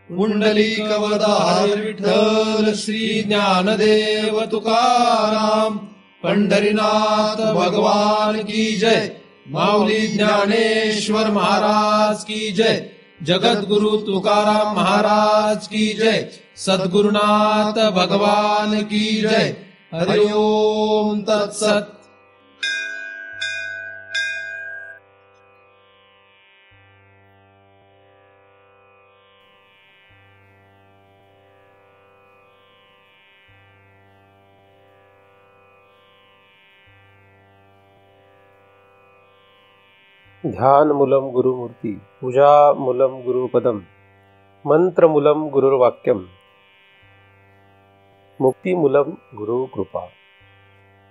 पुंडलिकवरदारी विठ्ठल श्री ज्ञानदेव तुकाराम, पंढरीनाथ भगवान की जय, माऊली ज्ञानेश्वर महाराज की जय, जगद्गुरु तुकाराम महाराज की जय, सद्गुरुनाथ भगवान की जय। हरि ओम तत्सत। ध्यान मूलम गुरुमूर्ती, पूजा मूलम गुरुपदम, मंत्र मूलम गुरुर्वाक्यम, मुक्ति मूलम गुरु कृपा।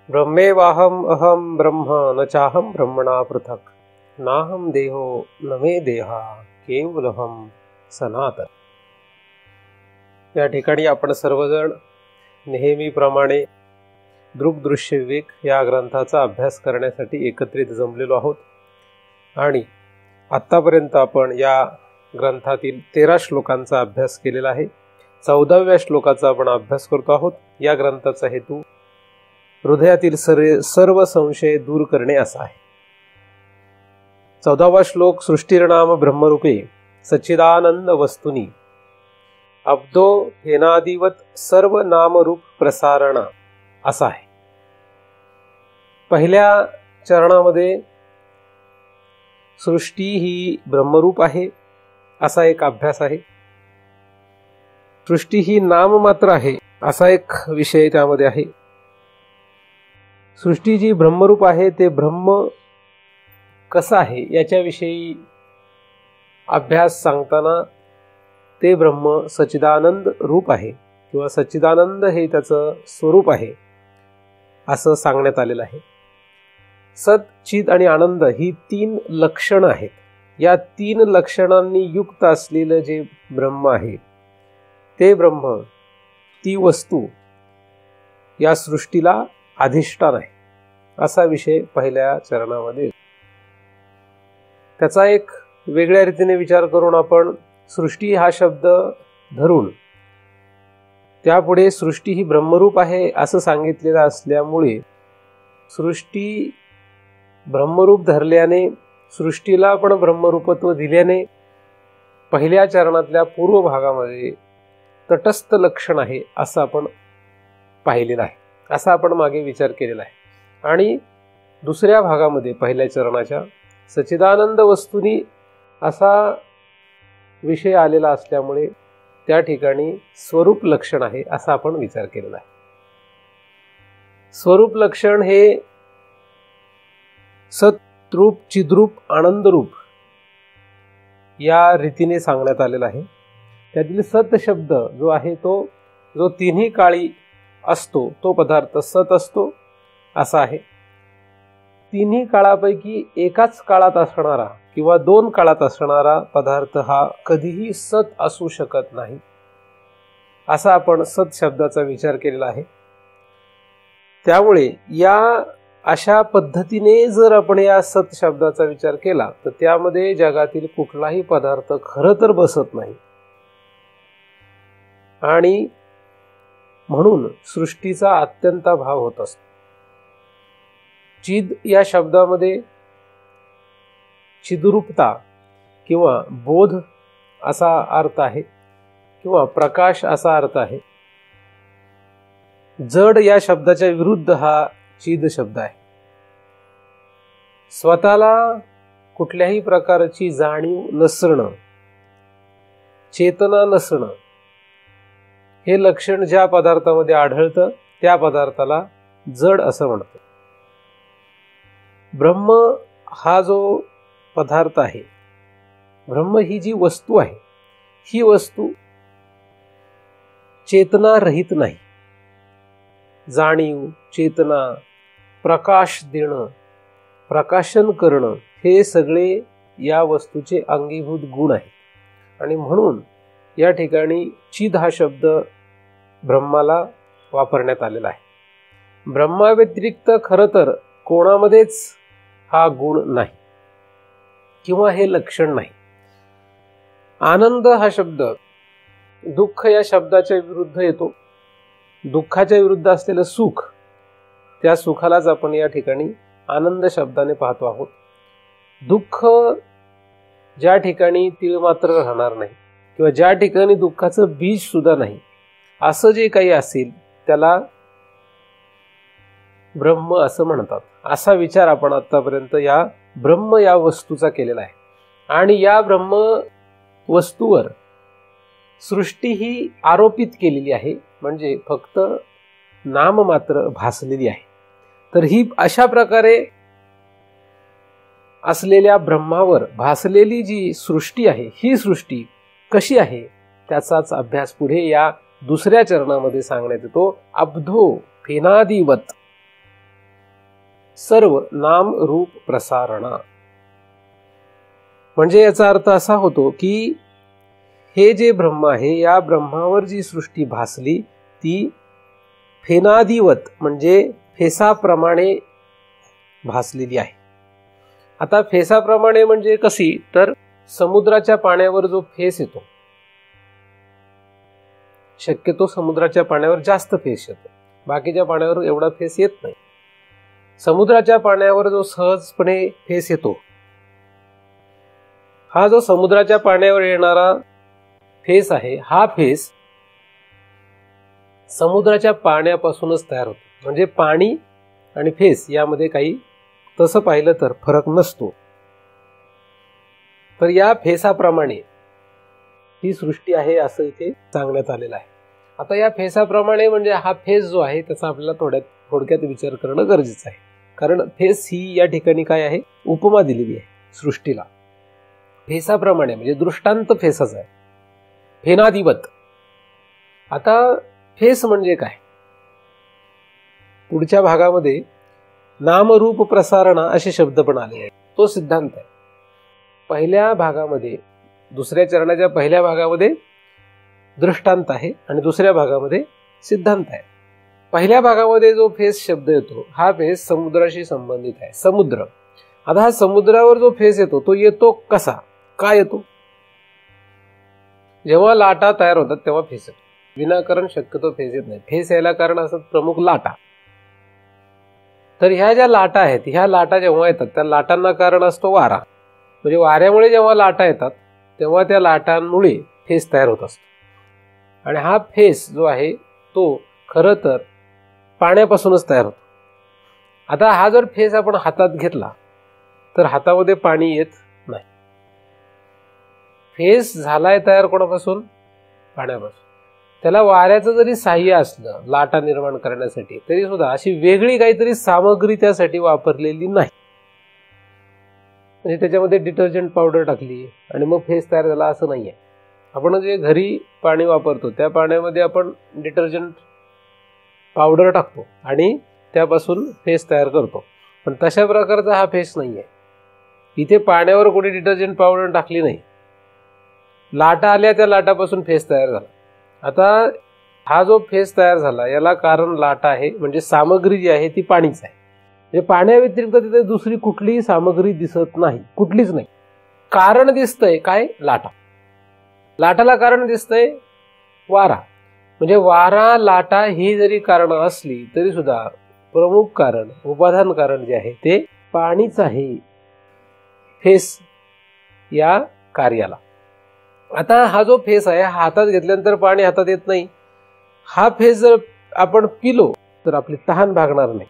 ब्रह्मेवाहम अहम ब्रह्म न चाहम ब्रह्मणा पृथक, नाहम देहो न मे देहा केवलहम सनातन। या ठिकाणी आपण सर्वजण नेहमीप्रमाणे दृग्दृश्य विवेक या ग्रंथाचा अभ्यास करण्यासाठी एकत्रित जमलेलो आहोत आणि आत्तापर्यंत आपण या ग्रंथातील 13 श्लोकांचा अभ्यास केलेला आहे। 14व्या श्लोकाचा आपण अभ्यास करतो आहोत। या ग्रंथाचा हेतू हृदयातील सर्व संशय दूर करणे असा आहे। 14वा श्लोक सृष्टिर्नाम ब्रह्मरूपे सच्चिदानंद वस्तुनी अब्दो हेनादिवत सर्व नामरूप प्रसारणा असा आहे। पहिल्या चरणामध्ये सृष्टी ही ब्रह्मरूप आहे असा एक अभ्यास आहे। सृष्टी ही नाम मात्र आहे असा एक विषय त्यामध्ये आहे। सृष्टी जी ब्रह्मरूप आहे ते ब्रह्म कसं आहे याच्याविषयी अभ्यास सांगताना ते ब्रह्म सच्चिदानंद रूप आहे किंवा सच्चिदानंद हे त्याचं स्वरूप आहे असं सांगण्यात आलेलं आहे। सत, चित आणि आनंद ही 3 लक्षणं आहेत। या 3 लक्षणांनी युक्त असलेलं जे ब्रह्म आहे ते ब्रह्म, ती वस्तू या सृष्टीला अधिष्ठान आहे असा विषय पहिल्या चरणामध्ये। त्याचा एक वेगळ्या रीतीने विचार करून आपण सृष्टी हा शब्द धरून त्यापुढे सृष्टी ही ब्रह्मरूप आहे असं सांगितलेलं असल्यामुळे सृष्टी ब्रह्मरूप धरल्याने, सृष्टीला पण ब्रह्मरूपत्व दिल्याने पहिल्या चरणातल्या पूर्व भागामध्ये तटस्थ लक्षण आहे असं आपण पाहिलेलं आहे, असा आपण मागे विचार केलेला आहे। आणि दुसऱ्या भागामध्ये पहिल्या चरणाच्या सच्चिदानंद वस्तुनी असा विषय आलेला असल्यामुळे त्या ठिकाणी स्वरूप लक्षण आहे असा आपण विचार केलेला आहे। स्वरूप लक्षण हे सतरूप, चिद्रूप, आनंदरूप या रीतीने सांगण्यात आलेला आहे। त्यातील सत शब्द जो आहे तो जो तिन्ही काळी असतो तो पदार्थ सत असतो असा आहे। तिन्ही काळापैकी एकाच काळात असणारा किंवा 2 काळात असणारा पदार्थ हा कधीही सत असू शकत नाही असा आपण सत शब्दाचा विचार केलेला आहे। त्यामुळे या अशा पद्धतीने जर आपण या सत शब्दाचा विचार केला तर त्यामध्ये जगातील कुठलाही पदार्थ खरं तर बसत नाही आणि म्हणून सृष्टीचा अत्यंत भाव होत असतो। चिद या शब्दामध्ये चिद्रूपता किंवा बोध असा अर्थ आहे किंवा प्रकाश असा अर्थ आहे। जड या शब्दाच्या विरुद्ध हा चिद शब्द आहे। स्वतःला कुठल्याही प्रकारची जाणीव नसणं, चेतना नसणं हे लक्षण ज्या पदार्थामध्ये आढळतं त्या पदार्थाला जड असं म्हणतात। ब्रह्म हा जो पदार्थ आहे, ब्रह्म ही जी वस्तू आहे ही वस्तू चेतना रहित नाही। जाणीव, चेतना, प्रकाश देणं, प्रकाशन करणं हे सगळे या वस्तूचे अंगीभूत गुण आहेत आणि म्हणून या ठिकाणी चिद हा शब्द ब्रह्माला वापरण्यात आलेला आहे। ब्रह्माव्यतिरिक्त खरं तर कोणामध्येच हा गुण नाही किंवा हे लक्षण नाही। आनंद हा शब्द दुःख या शब्दाच्या विरुद्ध येतो. दुःखाच्या विरुद्ध असलेलं सुख, त्या सुखालाच आपण या ठिकाणी आनंद शब्दाने पाहतो आहोत. दुःख ज्या ठिकाणी तीळ मात्र राहणार नाही किंवा ज्या ठिकाणी दुःखाचं बीज सुद्धा नाही, असं जे काही असेल त्याला ब्रह्म असं म्हणतात. असा विचार आपण आतापर्यंत या ब्रह्म या वस्तूचा केलेला आहे. आणि या ब्रह्म वस्तूवर सृष्टी ही आरोपित केलेली आहे, म्हणजे फक्त नाम मात्र भासलेली आहे. तर ही अशा प्रकारे असलेल्या ब्रह्मावर भासलेली जी सृष्टी आहे, ही सृष्टी कशी आहे त्याचाच अभ्यास पुढे या दुसऱ्या चरणामध्ये सांगण्यात येतो. अब्धो फेनादिवत सर्व नाम रूप प्रसारणा. म्हणजे याचा अर्थ असा होतो की हे जे ब्रह्म आहे, या ब्रह्मावर जी सृष्टी भासली ती फेनादिवत म्हणजे फेसाप्रमाणे भासलेली आहे. आता फेसाप्रमाणे म्हणजे कशी, तर समुद्राच्या पाण्यावर जो फेस येतो, शक्यतो समुद्राच्या पाण्यावर जास्त फेस येतो, बाकीच्या पाण्यावर एवढा फेस येत नाही. समुद्राच्या पाण्यावर जो सहजपणे फेस येतो, हा जो समुद्राच्या पाण्यावर येणारा फेस आहे, हा फेस समुद्राच्या पाण्यापासूनच तयार होतो. म्हणजे पाणी आणि फेस यामध्ये काही तसं पाहिलं तर फरक नसतो. तर या फेसाप्रमाणे ही सृष्टी आहे असं इथे सांगण्यात आलेलं आहे. आता या फेसाप्रमाणे म्हणजे हा फेस जो आहे त्याचा आपल्याला थोडक्यात विचार करणं गरजेचं आहे. कारण फेस ही या ठिकाणी काय आहे, उपमा दिलेली आहे सृष्टीला. फेसाप्रमाणे म्हणजे दृष्टांत फेसाचा आहे, फेनादिवत. आता फेस म्हणजे काय, पुढच्या भागामध्ये नामरूप प्रसारणा असे शब्द पण आले आहेत. तो सिद्धांत आहे. पहिल्या भागामध्ये, दुसऱ्या चरणाच्या पहिल्या भागामध्ये दृष्टांत आहे आणि दुसऱ्या भागामध्ये सिद्धांत आहे. पहिल्या भागामध्ये जो फेस शब्द येतो, हा फेस समुद्राशी संबंधित आहे. समुद्र. आता हा समुद्रावर जो फेस येतो तो येतो कसा, काय येतो, जेव्हा लाटा तयार होतात तेव्हा फेस येतो. विनाकारण शक्यतो फेस येत नाही. फेस यायला कारण असतात प्रमुख लाटा. तर ह्या ज्या लाटा आहेत, ह्या लाटा जेव्हा येतात त्या लाटांना कारण असतो वारा. म्हणजे वाऱ्यामुळे जेव्हा लाटा येतात तेव्हा त्या लाटांमुळे फेस तयार होत असतो. आणि हा फेस जो आहे तो खरं तर पाण्यापासूनच तयार होतो. आता हा जर फेस आपण हातात घेतला तर हातामध्ये पाणी येत नाही. फेस झालाय तयार कोणापासून, पाण्यापासून. त्याला वाऱ्याचं जरी साह्य असलं लाटा निर्माण करण्यासाठी, तरी सुद्धा अशी वेगळी काहीतरी सामग्री त्यासाठी वापरलेली नाही. म्हणजे त्याच्यामध्ये डिटर्जंट पावडर टाकली आणि मग फेस तयार झाला असं नाहीये. आपण जे घरी पाणी वापरतो त्या पाण्यामध्ये आपण डिटर्जंट पावडर टाकतो आणि त्यापासून फेस तयार करतो. पण तशा प्रकारचा हा फेस नाहीये. इथे पाण्यावर कोणी डिटर्जंट पावडर टाकली नाही, लाटा आल्या त्या लाटापासून फेस तयार झाला. आता हा जो फेस तयार झाला याला कारण लाटा आहे, म्हणजे सामग्री जी आहे ती पाणीच आहे. म्हणजे पाण्याव्यतिरिक्त तिथे दुसरी कुठलीही सामग्री दिसत नाही, कुठलीच नाही. कारण दिसतंय काय, लाटा. लाटाला कारण दिसतंय वारा. म्हणजे वारा, लाटा ही जरी कारण असली तरी सुद्धा प्रमुख कारण, उपादान कारण जे आहे ते पाणीच आहे फेस या कार्याला. आता हा जो फेस आहे हा हातात घेतल्यानंतर पाणी हातात येत नाही. हा फेस जर आपण पिलो तर आपली तहान भागणार नाही.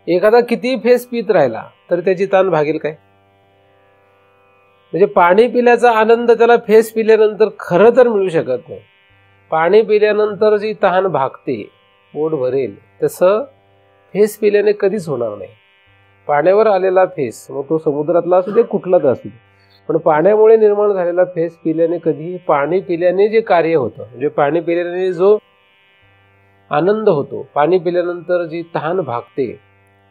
एखादा किती फेस पित राहिला तर त्याची तहान भागेल काय. म्हणजे पाणी पिल्याचा आनंद त्याला फेस पिल्यानंतर खरं तर मिळू शकत नाही. पाणी पिल्यानंतर जी तहान भागते, पोट भरेल, तसं फेस पिल्याने कधीच होणार नाही. पाण्यावर आलेला फेस, मग तो समुद्रातला असू दे कुठलाच असू दे, पण पाण्यामुळे निर्माण झालेला फेस पिल्याने कधी, पाणी पिल्याने जे कार्य होतं, म्हणजे पाणी पिल्याने जो आनंद होतो, पाणी पिल्यानंतर जी तहान भागते,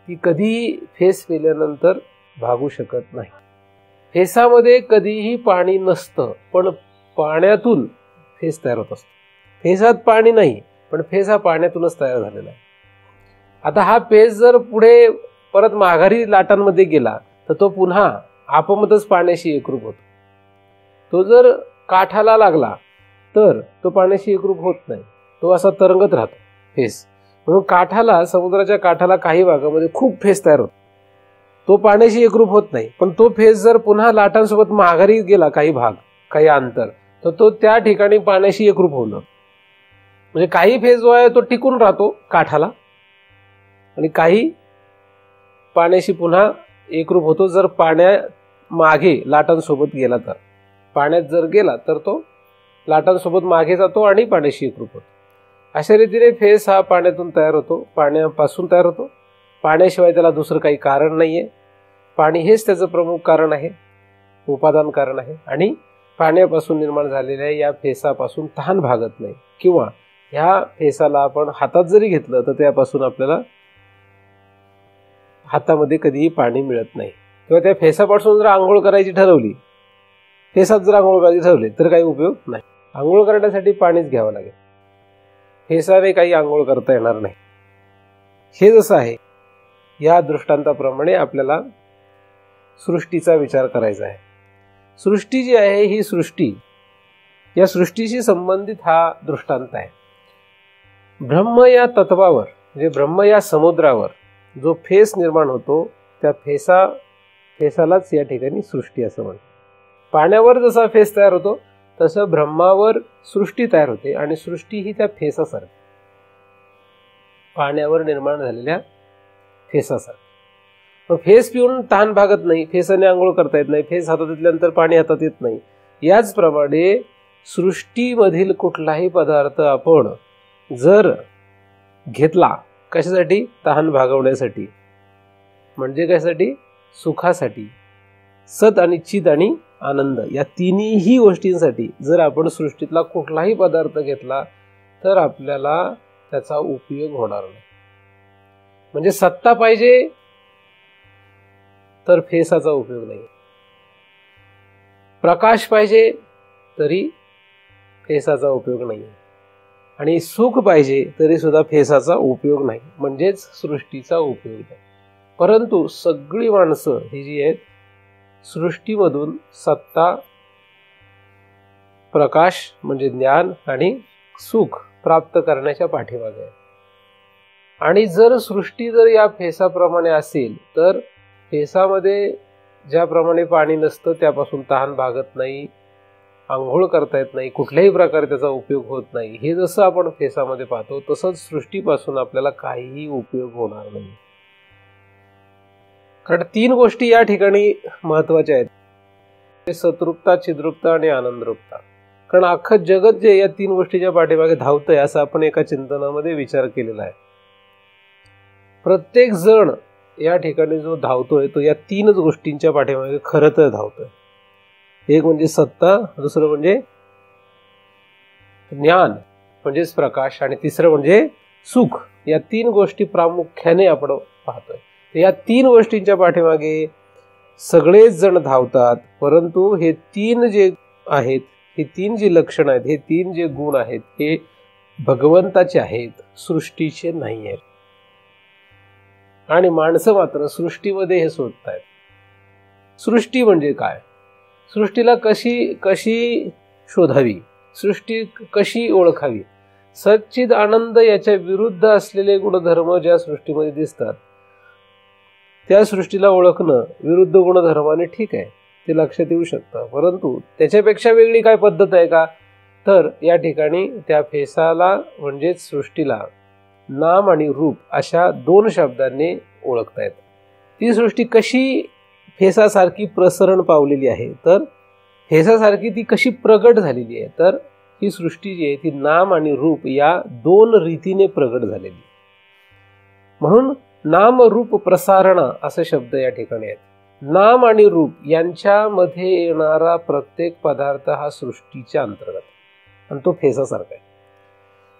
ती कधीही फेस पिल्यानंतर भागू शकत नाही. फेसामध्ये कधीही पाणी नसतं, पण पाण्यातून फेस तयार होत असतो. फेसात पाणी नाही, पण फेस हा पाण्यातूनच तयार झालेला आहे. आता हा फेस जर पुढे परत माघारी लाटांमध्ये गेला तर तो पुन्हा आपोआपच पाण्याशी एकरूप होतो. तो जर काठाला लागला तर तो पाण्याशी एकरूप होत नाही, तो असा तरंगत राहतो फेस. म्हणून काठाला, समुद्राच्या काठाला काही भागामध्ये खूप फेस तयार होतो, तो पाण्याशी एकरूप होत नाही. पण तो फेस जर पुन्हा लाटांसोबत माघारी गेला काही भाग, काही अंतर, तर तो त्या ठिकाणी पाण्याशी एकरूप होणार. म्हणजे काही फेस जो आहे तो टिकून राहतो काठाला आणि काही पाण्याशी पुन्हा एकरूप होतो. जर पाण्या मागे लाटांसोबत गेला, तर पाण्यात जर गेला तर तो लाटांसोबत मागे जातो आणि पाण्याशी एकरूप होतो. अशा रीतीने फेस हा पाण्यातून तयार होतो, पाण्यापासून तयार होतो. पाण्याशिवाय त्याला दुसरं काही कारण नाहीये. पाणी हेच त्याचं प्रमुख कारण आहे, उपादान कारण आहे. आणि पाण्यापासून निर्माण झालेल्या या फेसापासून तहान भागत नाही, किंवा ह्या फेसाला आपण हातात जरी घेतलं तर त्यापासून आपल्याला हातामध्ये कधीही पाणी मिळत नाही. किंवा त्या फेसापासून जर आंघोळ करायची ठरवली, फेसात जर आंघोळ करायची ठरवली तर काही उपयोग नाही. आंघोळ करण्यासाठी पाणीच घ्यावं लागेल, फेसाने काही आंघोळ करता येणार नाही. हे जसं आहे, या दृष्टांताप्रमाणे आपल्याला सृष्टीचा विचार करायचा आहे. सृष्टी जी आहे ही सृष्टी, या सृष्टीशी संबंधित हा दृष्टांत आहे. ब्रह्म या तत्वावर, म्हणजे ब्रह्म या समुद्रावर जो फेस निर्माण होतो, त्या फेसालाच या ठिकाणी सृष्टी असं म्हणतात. पाण्यावर जसा फेस तयार होतो तसं ब्रह्मावर सृष्टी तयार होते, आणि सृष्टी ही त्या फेसासारखी, पाण्यावर निर्माण झालेल्या फेसासारखी. मग फेस पिऊन तहान भागत नाही, फेसाने आंघोळ करता येत नाही, फेस हातात घेतल्यानंतर पाणी हातात येत नाही. याचप्रमाणे सृष्टीमधील कुठलाही पदार्थ आपण जर घेतला, कशासाठी? तहान भागवण्यासाठी, म्हणजे कशासाठी? सुखासाठी. सत आणि चित आणि आनंद या तिन्ही गोष्टींसाठी जर आपण सृष्टीतला कुठलाही पदार्थ घेतला तर आपल्याला त्याचा उपयोग होणार नाही. म्हणजे सत्ता पाहिजे तर फेसाचा उपयोग नाही, प्रकाश पाहिजे तरी फेसाचा उपयोग नाही, आणि सुख पाहिजे तरी सुद्धा फेसाचा उपयोग नाही, म्हणजेच सृष्टीचा उपयोग नाही. परंतु सगळी माणसं ही जी आहेत सृष्टीमधून सत्ता, प्रकाश म्हणजे ज्ञान आणि सुख प्राप्त करण्याच्या पाठीमागे आहे. आणि जर सृष्टी जर या फेसाप्रमाणे असेल तर फेसामध्ये ज्याप्रमाणे पाणी नसतं त्यापासून तहान भागत नाही, आंघोळ करता येत नाही, कुठल्याही प्रकारे त्याचा उपयोग होत नाही, हे जसं आपण फेसामध्ये पाहतो तसंच सृष्टीपासून आपल्याला काहीही उपयोग होणार नाही. कारण तीन गोष्टी या ठिकाणी महत्वाच्या आहेत, सतरूपता, चिद्रूपता आणि आनंदरूपता. कारण अख्खं जगत जे या तीन गोष्टीच्या पाठीमागे धावतंय असं आपण एका चिंतनामध्ये विचार केलेला आहे. प्रत्येक जण या ठिकाणी जो धावतोय तो या तीनच गोष्टींच्या पाठीमागे खरं तर धावतोय. एक म्हणजे सत्ता, दुसरं म्हणजे ज्ञान म्हणजेच प्रकाश, आणि तिसरं म्हणजे सुख. या तीन गोष्टी प्रामुख्याने आपण पाहतोय. या तीन गोष्टींच्या पाठीमागे सगळेच जण धावतात, परंतु हे तीन जे आहेत, हे तीन जी लक्षणं आहेत, हे तीन जे गुण आहेत, हे भगवंताचे आहेत, सृष्टीचे नाही आहेत. आणि माणसं मात्र सृष्टीमध्ये हे शोधतायत. सृष्टी म्हणजे काय, सृष्टीला कशी शोधावी, सृष्टी कशी ओळखावी. सच्चिद आनंद याच्या विरुद्ध असलेले गुणधर्म ज्या सृष्टीमध्ये दिसतात त्या सृष्टीला ओळखणं विरुद्ध गुणधर्माने ठीक आहे, ते लक्षात येऊ शकतं. परंतु त्याच्यापेक्षा वेगळी काय पद्धत आहे का, तर या ठिकाणी त्या फेसाला म्हणजेच सृष्टीला नाम आणि रूप अशा दोन शब्दांनी ओळखता येतं. ती सृष्टी कशी फेसासारखी प्रसरण पावलेली आहे, तर फेसासारखी ती कशी प्रगट झालेली आहे, तर ही सृष्टी जी आहे ती नाम आणि रूप या दोन रीतीने प्रगट झालेली. म्हणून नाम रूप प्रसारण असे शब्द या ठिकाणी आहेत. नाम आणि रूप यांच्यामध्ये येणारा प्रत्येक पदार्थ हा सृष्टीच्या अंतर्गत, आणि तो फेसासारखा आहे.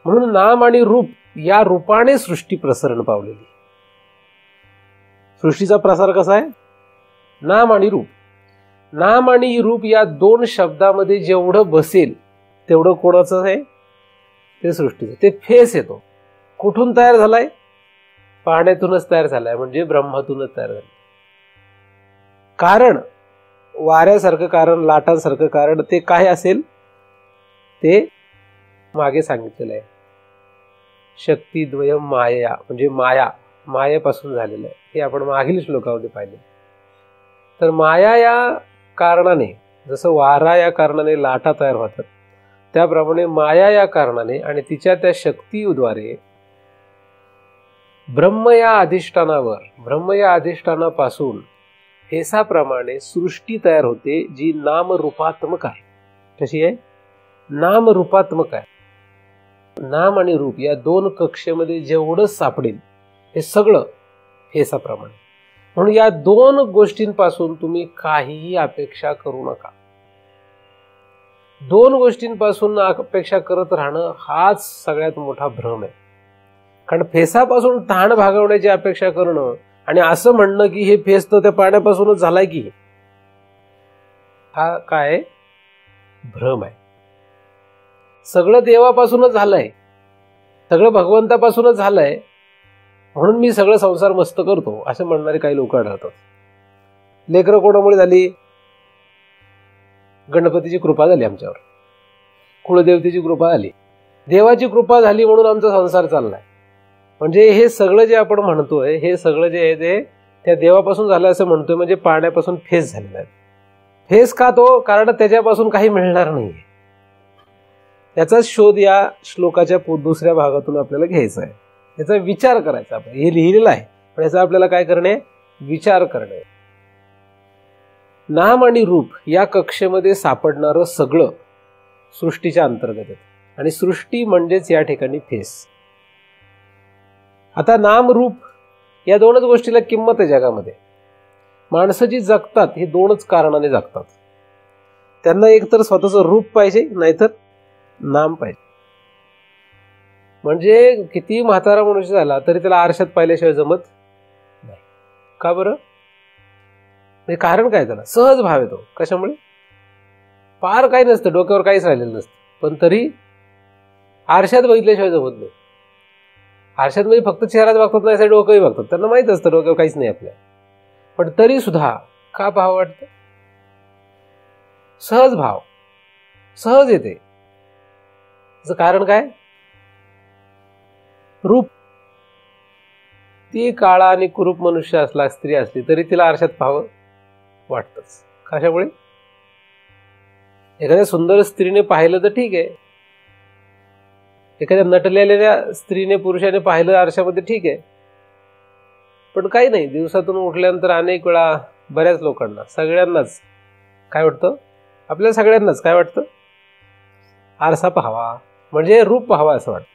म्हणून नाम आणि रूप या रूपाने सृष्टी प्रसरण पावलेली. सृष्टीचा प्रसार कसा आहे, नाम आणि रूप. नाम आणि रूप या दोन शब्दामध्ये जेवढं बसेल तेवढं कोणाचं आहे, ते सृष्टीचं. ते फेस येतो कुठून तयार झालाय, पाण्यातूनच तयार झालाय, म्हणजे ब्रह्मातूनच तयार झालाय. कारण वाऱ्यासारखं कारण, लाटांसारखं कारण ते काय असेल, ते मागे सांगितलेलं आहे. शक्तिद्वयम माया म्हणजे माया, मायेपासून झालेलं आहे, हे आपण मागील श्लोकामध्ये पाहिले. तर माया या कारणाने, जसं वारा या कारणाने लाटा तयार होतात, त्याप्रमाणे माया या कारणाने आणि तिच्या त्या शक्तीद्वारे ब्रह्म या अधिष्ठानावर, ब्रह्म या अधिष्ठानापासून फेसाप्रमाणे सृष्टी तयार होते, जी नामरूपात्मक आहे. कशी आहे? नामरूपात्मक आहे. नाम आणि रूप या दोन कक्षेमध्ये जेवढं सापडेल हे सगळं फेसाप्रमाणे. म्हणून या दोन गोष्टींपासून तुम्ही काहीही अपेक्षा करू नका. दोन गोष्टींपासून अपेक्षा करत राहणं हाच सगळ्यात मोठा भ्रम आहे. कारण फेसापासून ताण भागवण्याची अपेक्षा करणं आणि असं म्हणणं की हे फेस तर त्या पाण्यापासूनच झालाय की, हा काय भ्रम आहे. सगळं देवापासूनच झालंय, सगळं भगवंतापासूनच झालंय, म्हणून मी सगळं संसार मस्त करतो असे म्हणणारे काही लोक आढळतात. लेकरं कोणामुळे झाली? गणपतीची कृपा झाली आमच्यावर, कुळदेवतेची कृपा झाली, देवाची कृपा झाली म्हणून आमचा संसार चाललाय. म्हणजे हे सगळं जे आपण म्हणतोय, हे सगळं जे आहे ते त्या देवापासून झालं असं म्हणतोय. म्हणजे पाण्यापासून फेस झालेला आहे. फेस का तो? कारण त्याच्यापासून काही मिळणार नाहीये. त्याचाच शोध या श्लोकाच्या दुसऱ्या भागातून आपल्याला घ्यायचा आहे. याचा विचार करायचा. आपण हे लिहिलेलं आहे, पण याचा आपल्याला काय करणे? विचार करणे. नाम आणि रूप या कक्षेमध्ये सापडणारं सगळं सृष्टीच्या अंतर्गत आहे. आणि सृष्टी म्हणजेच या ठिकाणी फेस. आता नाम रूप या दोनच गोष्टीला किंमत आहे जगामध्ये. माणसं जी जगतात हे दोनच कारणाने जगतात. त्यांना एकतर स्वतःचं रूप पाहिजे, नाहीतर नाम पाहिजे. म्हणजे किती म्हातारा मनुष्य झाला तरी त्याला आरशात पाहिल्याशिवाय जमत नाही. का बरं? म्हणजे कारण काय? त्याला सहज भाव येतो. कशामुळे? फार काही नसतं, डोक्यावर काहीच राहिलेलं नसतं, पण तरी आरशात बघितल्याशिवाय जमत नाही. आरशात म्हणजे फक्त चेहराच बघतात, नाही डोकंही बघतात. त्यांना माहित असतं डोक्यावर काहीच नाही आपल्या, पण तरी सुद्धा का भाव वाटतं? सहज भाव, सहज येते. त्याचं कारण काय? रूप. ती काळा आणि कुरूप मनुष्य असला, स्त्री असली तरी तिला आरशात पाहावं वाटतंच. कशामुळे? एखाद्या सुंदर स्त्रीने पाहिलं तर ठीक आहे, एखाद्या नटलेल्या स्त्रीने, पुरुषाने पाहिलं आरशामध्ये ठीक आहे, पण काही नाही. दिवसातून उठल्यानंतर अनेक वेळा बऱ्याच लोकांना, सगळ्यांनाच काय वाटतं? आपल्याला सगळ्यांनाच काय वाटतं? आरसा पाहावा, म्हणजे रूप पाहावा असं वाटतं.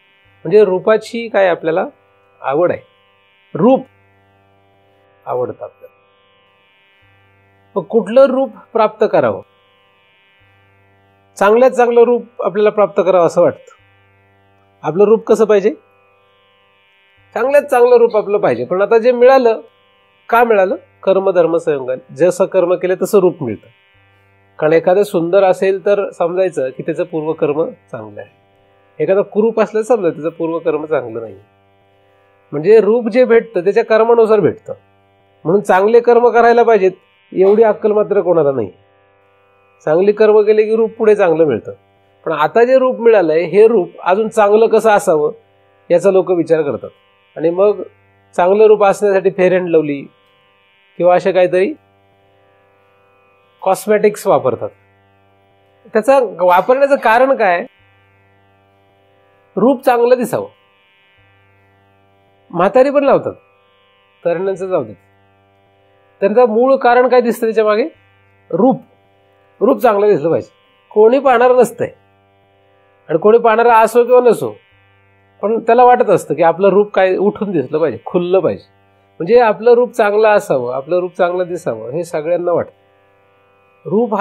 म्हणजे रूपाची काय आपल्याला आवड आहे. रूप आवडतं आपल्याला. मग कुठलं रूप प्राप्त करावं? चांगल्यात चांगलं रूप आपल्याला प्राप्त करावं असं वाटतं. आपलं रूप कसं पाहिजे? चांगल्यात चांगलं रूप आपलं पाहिजे. पण आता जे मिळालं, का मिळालं? कर्म धर्म संयोगाने. जसं कर्म केलं तसं रूप मिळतं. कारण एखादं सुंदर असेल तर समजायचं की त्याचं पूर्वकर्म चांगलं आहे. एखादं कुरूप असलं समजायचं त्याचं पूर्वकर्म चांगलं नाही. म्हणजे रूप जे भेटतं त्याच्या कर्मानुसार भेटतं. म्हणून चांगले कर्म करायला पाहिजेत एवढी अक्कल मात्र कोणाला नाही. चांगली कर्म केले की रूप पुढे चांगलं मिळतं. पण आता जे रूप मिळालंय हे रूप अजून चांगलं कसं असावं याचा लोक विचार करतात. आणि मग चांगलं रूप असण्यासाठी फेअर अँड लवली किंवा असे काहीतरी कॉस्मेटिक्स वापरतात. त्याचा वापरण्याचं कारण काय? रूप चांगलं दिसावं. म्हातारी पण लावतात, तरुणांचं जाऊ देत. त्यांचं मूळ कारण काय दिसतं त्याच्या मागे? रूप. रूप चांगलं दिसलं पाहिजे. कोणी पाहणार नसतंय, आणि कोणी पाहणार असो किंवा नसो, पण त्याला वाटत असतं की आपलं रूप काय उठून दिसलं पाहिजे, खुललं पाहिजे. म्हणजे आपलं रूप चांगलं असावं, आपलं रूप चांगलं दिसावं हे सगळ्यांना वाटतं. रूप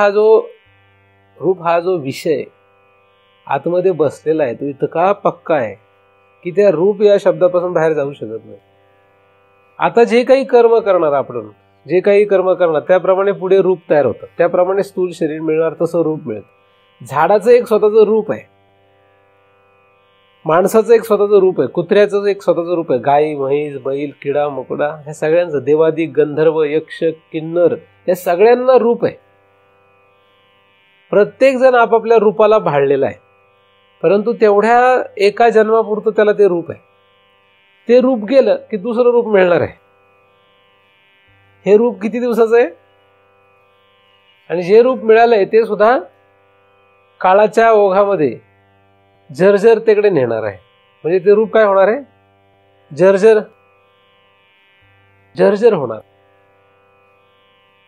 हा जो विषय आतमध्ये बसलेला आहे तो इतका पक्का आहे की त्या रूप या शब्दापासून बाहेर जाऊ शकत नाही. आता जे काही कर्म करणार आपण, जे काही कर्म करणार त्याप्रमाणे पुढे रूप तयार होतं. त्याप्रमाणे स्थूल शरीर मिळणार, तसं रूप मिळतं. झाडाचं एक स्वतःचं रूप आहे, माणसाचं एक स्वतःचं रूप आहे, कुत्र्याचं एक स्वतःचं रूप आहे, गाई म्हैस बैल किडा मकोडा ह्या सगळ्यांचं, देवादी गंधर्व यक्ष किन्नर या सगळ्यांना रूप आहे. प्रत्येक जण आपापल्या रूपाला भाळलेला आहे. परंतु तेवढ्या एका जन्मापुरतं त्याला ते रूप आहे. ते रूप गेलं की दुसरं रूप मिळणार आहे. हे रूप किती दिवसाचं आहे, आणि जे रूप मिळालंय ते सुद्धा काळाच्या ओघामध्ये जर्जरतेकडे नेणार आहे. म्हणजे ते रूप काय होणार आहे, जर्जर होणार.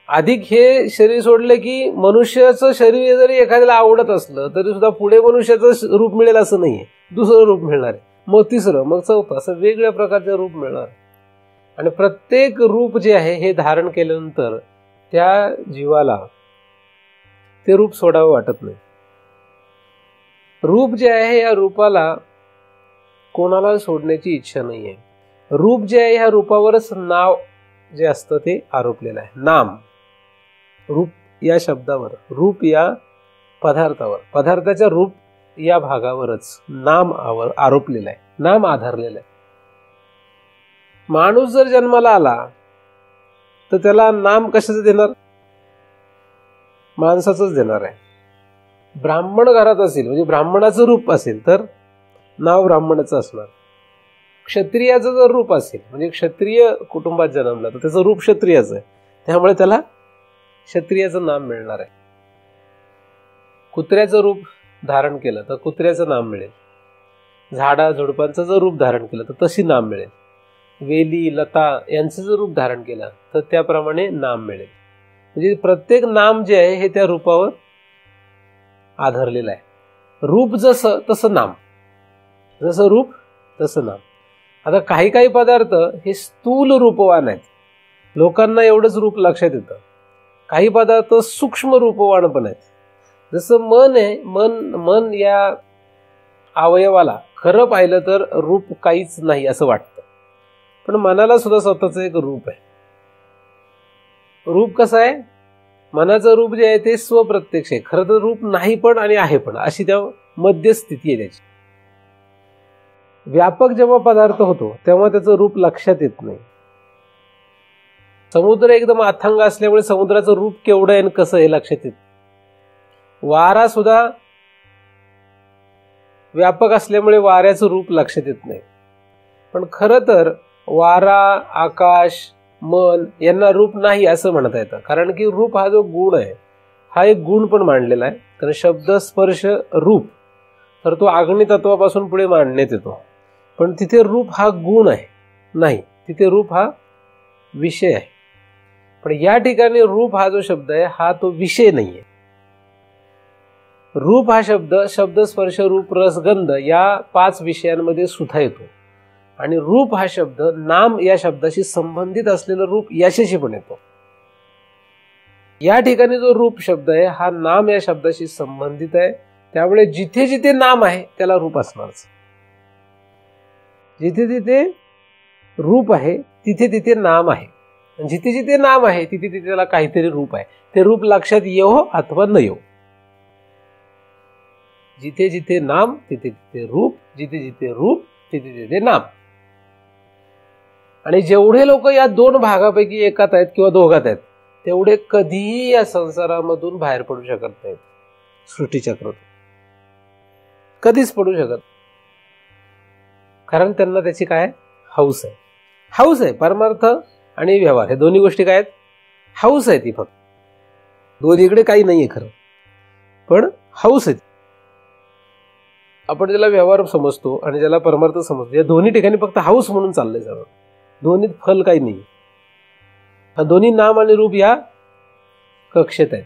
अधिक हे शरीर सोडले की मनुष्याचं शरीर जरी एखाद्याला आवडत असलं तरी सुद्धा पुढे मनुष्याचं रूप मिळेल असं नाहीये. दुसरं रूप मिळणार आहे, मग तिसरं, मग चौथं, असं वेगवेगळ्या प्रकारचे रूप मिळणार. आणि प्रत्येक रूप जे आहे हे धारण केल्यानंतर त्या जीवाला ते रूप सोडावं वाटत नाही. रूप जे आहे या रूपाला कोणाला सोडण्याची इच्छा नाही आहे. रूप जे आहे ह्या रूपावरच नाव जे असतं ते आरोपलेलं आहे. नाम, रूप या शब्दावर, रूप या पदार्थावर, पदार्थाच्या रूप या भागावरच नाम आरोपलेलं आहे, नाम आधारलेलं आहे. माणूस जर जन्माला आला तर त्याला नाम कशाचं देणार, माणसाचंच देणार आहे. ब्राह्मण घरात असेल म्हणजे ब्राह्मणाचं रूप असेल तर नाव ब्राह्मणाचं असणार. क्षत्रियाचं जर रूप असेल म्हणजे क्षत्रिय कुटुंबात जन्मला तर त्याचं रूप क्षत्रियाचं आहे, त्यामुळे त्याला क्षत्रियाचं नाम मिळणार आहे. कुत्र्याचं रूप धारण केलं तर कुत्र्याचं नाम मिळेल. झाडा झुडपांचं जर रूप धारण केलं तर तशी नाम मिळेल. वेली लता यांचं जर रूप धारण केलं तर त्याप्रमाणे नाम मिळेल. म्हणजे प्रत्येक नाम जे आहे हे त्या रूपावर आधारलेलं आहे. रूप जसं तसं नाम, जसं रूप तसं नाम. आता काही काही पदार्थ हे स्थूल रूपवान आहेत, लोकांना एवढंच रूप लक्षात येतं. काही पदार्थ सूक्ष्म रूपवान पण आहेत. जसं मन आहे, मन या अवयवाला खरं पाहिलं तर रूप काहीच नाही असं वाटतं, पण मनाला सुद्धा स्वतःचं एक रूप आहे. रूप कसं आहे, मनाचं रूप जे आहे ते स्वप्रत्यक्ष आहे. खरं तर रूप नाही पण आणि आहे पण, अशी त्या मध्यस्थिती आहे त्याची. व्यापक जेव्हा पदार्थ होतो तेव्हा त्याचं रूप लक्षात येत नाही. समुद्र एकदम अथांग असल्यामुळे समुद्राचं रूप केवढं आहे आणि कसं हे लक्षात येत. वारा सुद्धा व्यापक असल्यामुळे वाऱ्याचं रूप लक्षात येत नाही. पण खरं तर वारा, आकाश, मन यांना रूप नाही असं म्हणता येतं. कारण की रूप हा जो गुण आहे हा एक गुण पण मांडलेला आहे. कारण शब्द स्पर्श रूप तर तो अग्नी तत्वापासून पुढे मांडण्यात येतो, पण तिथे रूप हा गुण आहे नाही, तिथे रूप हा विषय आहे. पण या ठिकाणी रूप हा जो शब्द आहे हा तो विषय नाहीये. रूप हा शब्द स्पर्श रूप रस गंध या 5 विषयांमध्ये सुद्धा येतो. आणि रूप हा शब्द नाम या शब्दाशी संबंधित असलेलं रूप याच्याशी पण येतो. या ठिकाणी जो रूप शब्द आहे हा नाम या शब्दाशी संबंधित आहे, त्यामुळे जिथे जिथे नाम आहे त्याला रूप असणारच. जिथे जिथे रूप आहे तिथे तिथे नाम आहे, जिथे जिथे नाम आहे तिथे तिथे त्याला काहीतरी रूप आहे. ते रूप लक्षात येवो अथवा न येवो. जिथे जिथे नाम तिथे तिथे रूप, जिथे जिथे रूप तिथे तिथे नाम. आणि जेवढे लोक या 2 भागापैकी एकात आहेत किंवा दोघात आहेत तेवढे कधीही या संसारामधून बाहेर पडू शकत नाहीत. सृष्टीचक्रात कधीच पडू शकत, कारण त्यांना त्याची काय हौस आहे. हौस आहे. परमार्थ आणि व्यवहार हे दोन्ही गोष्टी काय आहेत, हौस आहे. ती फक्त दोन्हीकडे काही नाहीये खरं, पण हौस आहे. आपण ज्याला व्यवहार समजतो आणि ज्याला परमार्थ समजतो या दोन्ही ठिकाणी फक्त हौस म्हणून चाललंय सगळं. दोन्हीत फल काही नाही. हा दोन्ही नाम आणि रूप या कक्षेत आहेत.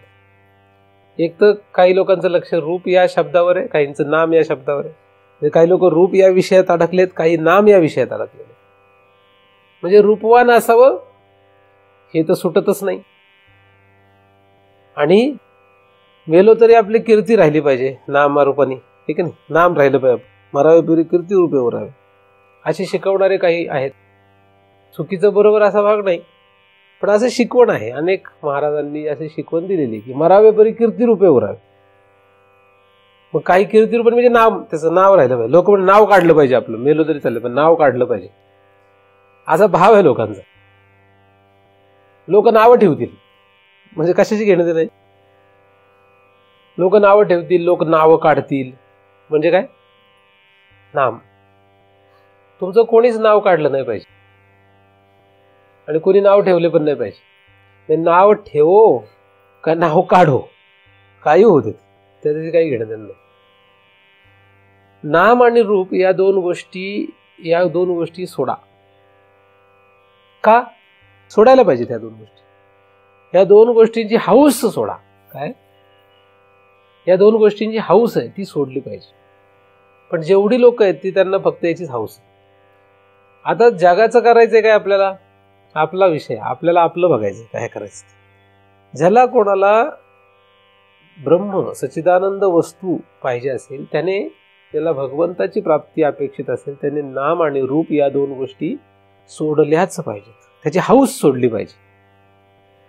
एक तर काही लोकांचं लक्ष रूप या शब्दावर आहे, काहींचं नाम या शब्दावर आहे. काही लोक रूप या विषयात अडकलेत, काही नाम या विषयात अडकलेले. म्हणजे रूपवान असावं हे तर सुटतच नाही. आणि मेलो तरी आपली कीर्ती राहिली पाहिजे नामारूपाने, ठीक आहे. नाम राहिलं पाहिजे, मरावे पुरी कीर्ती रूपे राहावे असे शिकवणारे काही आहेत. चुकीचं बरोबर असा भाग नाही, पण असं शिकवण आहे. अनेक महाराजांनी अशी शिकवण दिलेली की मरावे परी कीर्ती रूपे उरावे. मग काही कीर्ती रूपे म्हणजे नाम, त्याचं नाव राहिलं पाहिजे. लोक म्हणजे नाव काढलं पाहिजे, आपलं मेलो तरी चालेल पण नाव काढलं पाहिजे असा भाव आहे लोकांचा. लोक नावं ठेवतील म्हणजे कशाची घेणं ते नाही. लोक नावं ठेवतील, लोक नावं काढतील म्हणजे काय, नाम. तुमचं कोणीच नाव काढलं नाही पाहिजे आणि कोणी नाव ठेवले पण नाही पाहिजे. नाव ठेवो का नाव काढो काही होते त्याच्याशी काही घेणं देणं नाही. नाम आणि रूप या दोन गोष्टी सोडा. का सोडायला पाहिजे त्या दोन गोष्टी? या दोन गोष्टींची हौस सोडा. काय या दोन गोष्टींची हौस आहे ती सोडली पाहिजे. पण जेवढी लोक आहेत ती त्यांना फक्त याचीच हौस आहे. आता जगाचं करायचंय काय आपल्याला? आपला विषय, आपल्याला आपलं बघायचं काय करायचं. ज्याला कोणाला ब्रह्म सच्चिदानंद वस्तू पाहिजे असेल, त्याला भगवंताची प्राप्ती अपेक्षित असेल, त्याने नाम आणि रूप या दोन गोष्टी सोडल्याच पाहिजेत. त्याची हौस सोडली पाहिजे.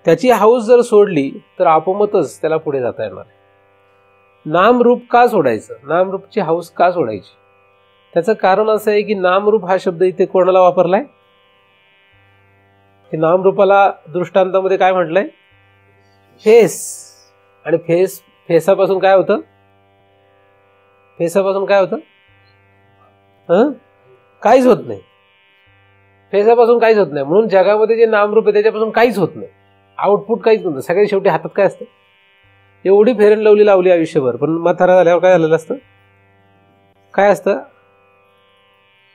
त्याची हौस जर सोडली तर आपोमतच त्याला पुढे जाता येणार. नामरूप का सोडायचं? नामरूपची हौस का सोडायची? त्याचं कारण असं आहे की नामरूप हा शब्द इथे कोणाला वापरलाय? की नामरूपाला दृष्टांतामध्ये काय म्हटलंय? फेस. आणि फेसापासून काय होतं? फेसापासून काय होतं? काहीच होत नाही. फेसापासून काहीच होत नाही. म्हणून जगामध्ये जे नामरूप आहे त्याच्यापासून काहीच होत नाही. आउटपुट काहीच नव्हतं. सगळ्या शेवटी हातात काय असतं? एवढी फेर अँड लवली लावली आयुष्यभर, पण म्हातारा झाल्यावर काय झालेलं असतं? काय असतं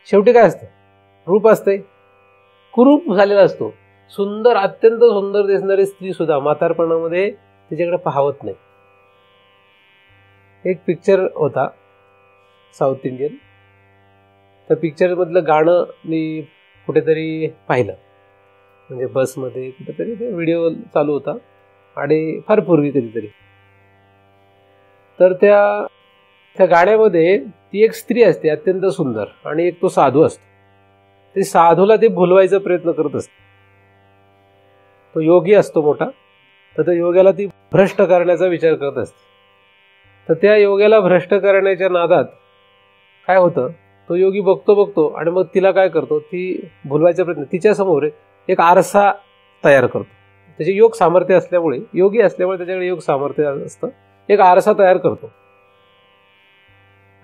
शेवटी? काय असतं? रूप असते. कुरूप झालेला असतो. सुंदर, अत्यंत सुंदर दिसणारी स्त्री सुद्धा म्हातारपणामध्ये तिच्याकडे पाहत नाही. एक पिक्चर होता साऊथ इंडियन. त्या पिक्चरमधलं गाणं मी कुठेतरी पाहिलं, म्हणजे बसमध्ये कुठेतरी ते व्हिडिओ चालू होता आणि फार पूर्वी कधीतरी. तर त्या गाण्यामध्ये ती एक स्त्री असते अत्यंत सुंदर आणि एक तो साधू असतो. ते साधूला ते भुलवायचा प्रयत्न करत असते. तो योगी असतो मोठा, तर त्या योग्याला ती भ्रष्ट करण्याचा विचार करत असते. तर त्या योग्याला भ्रष्ट करण्याच्या नादात काय होतं, तो योगी बघतो आणि मग तिला काय करतो, ती भुलवायचा प्रयत्न, तिच्यासमोर एक आरसा तयार करतो. त्याचे योग सामर्थ्य असल्यामुळे, योगी असल्यामुळे त्याच्याकडे योग सामर्थ्य असतं, एक आरसा तयार करतो.